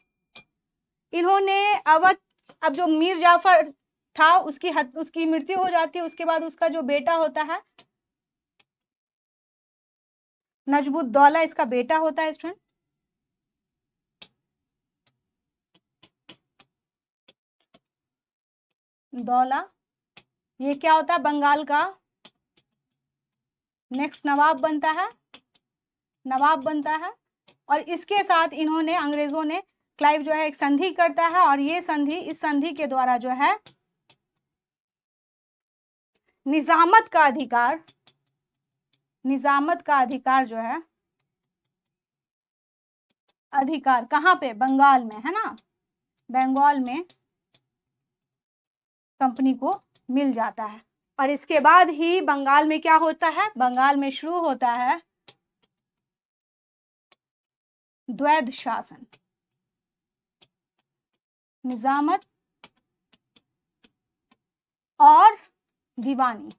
इन्होंने अवध, अब जो मीर जाफर था उसकी मृत्यु हो जाती है, उसके बाद उसका जो बेटा होता है नजमुद्दौला, इसका बेटा होता है स्टूडेंट। दौला ये क्या होता है, बंगाल का नेक्स्ट नवाब बनता है, नवाब बनता है। और इसके साथ इन्होंने, अंग्रेजों ने, क्लाइव जो है एक संधि करता है, और ये संधि, इस संधि के द्वारा जो है निजामत का अधिकार, निजामत का अधिकार जो है, अधिकार कहाँ पे, बंगाल में, है ना, बंगाल में कंपनी को मिल जाता है। और इसके बाद ही बंगाल में क्या होता है, बंगाल में शुरू होता है द्वैध शासन, निजामत और दीवानी।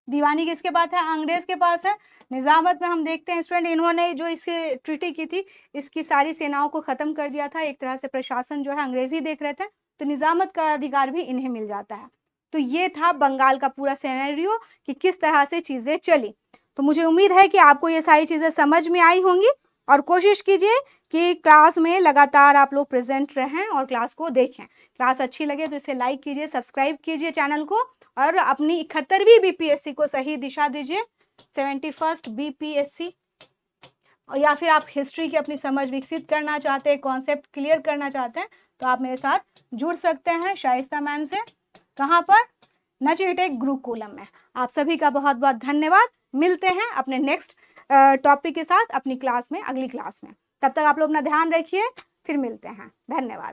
दीवानी किसके पास है? अंग्रेज के पास है। निजामत में हम देखते हैं स्टूडेंट, इन्होंने जो इसकी ट्रीटी की थी, इसकी सारी सेनाओं को खत्म कर दिया था। एक तरह से प्रशासन जो है अंग्रेजी देख रहे थे, तो निजामत का अधिकार भी इन्हें मिल जाता है। तो ये था बंगाल का पूरा सिनेरियो कि किस तरह से चीजें चली। तो मुझे उम्मीद है कि आपको ये सारी चीजें समझ में आई होंगी, और कोशिश कीजिए कि क्लास में लगातार आप लोग प्रेजेंट रहें और क्लास को देखें। क्लास अच्छी लगे तो इसे लाइक कीजिए, सब्सक्राइब कीजिए चैनल को, और अपनी 71वीं बीपीएससी को सही दिशा दीजिए। 71st बीपीएससी, या फिर आप हिस्ट्री की अपनी समझ विकसित करना चाहते हैं, कॉन्सेप्ट क्लियर करना चाहते हैं, तो आप मेरे साथ जुड़ सकते हैं शाइस्ता मैम से। कहाँ पर? नची टेक गुरुकुलम में। आप सभी का बहुत बहुत धन्यवाद। मिलते हैं अपने नेक्स्ट टॉपिक के साथ अपनी क्लास में, अगली क्लास में। तब तक आप लोग अपना ध्यान रखिए, फिर मिलते हैं। धन्यवाद।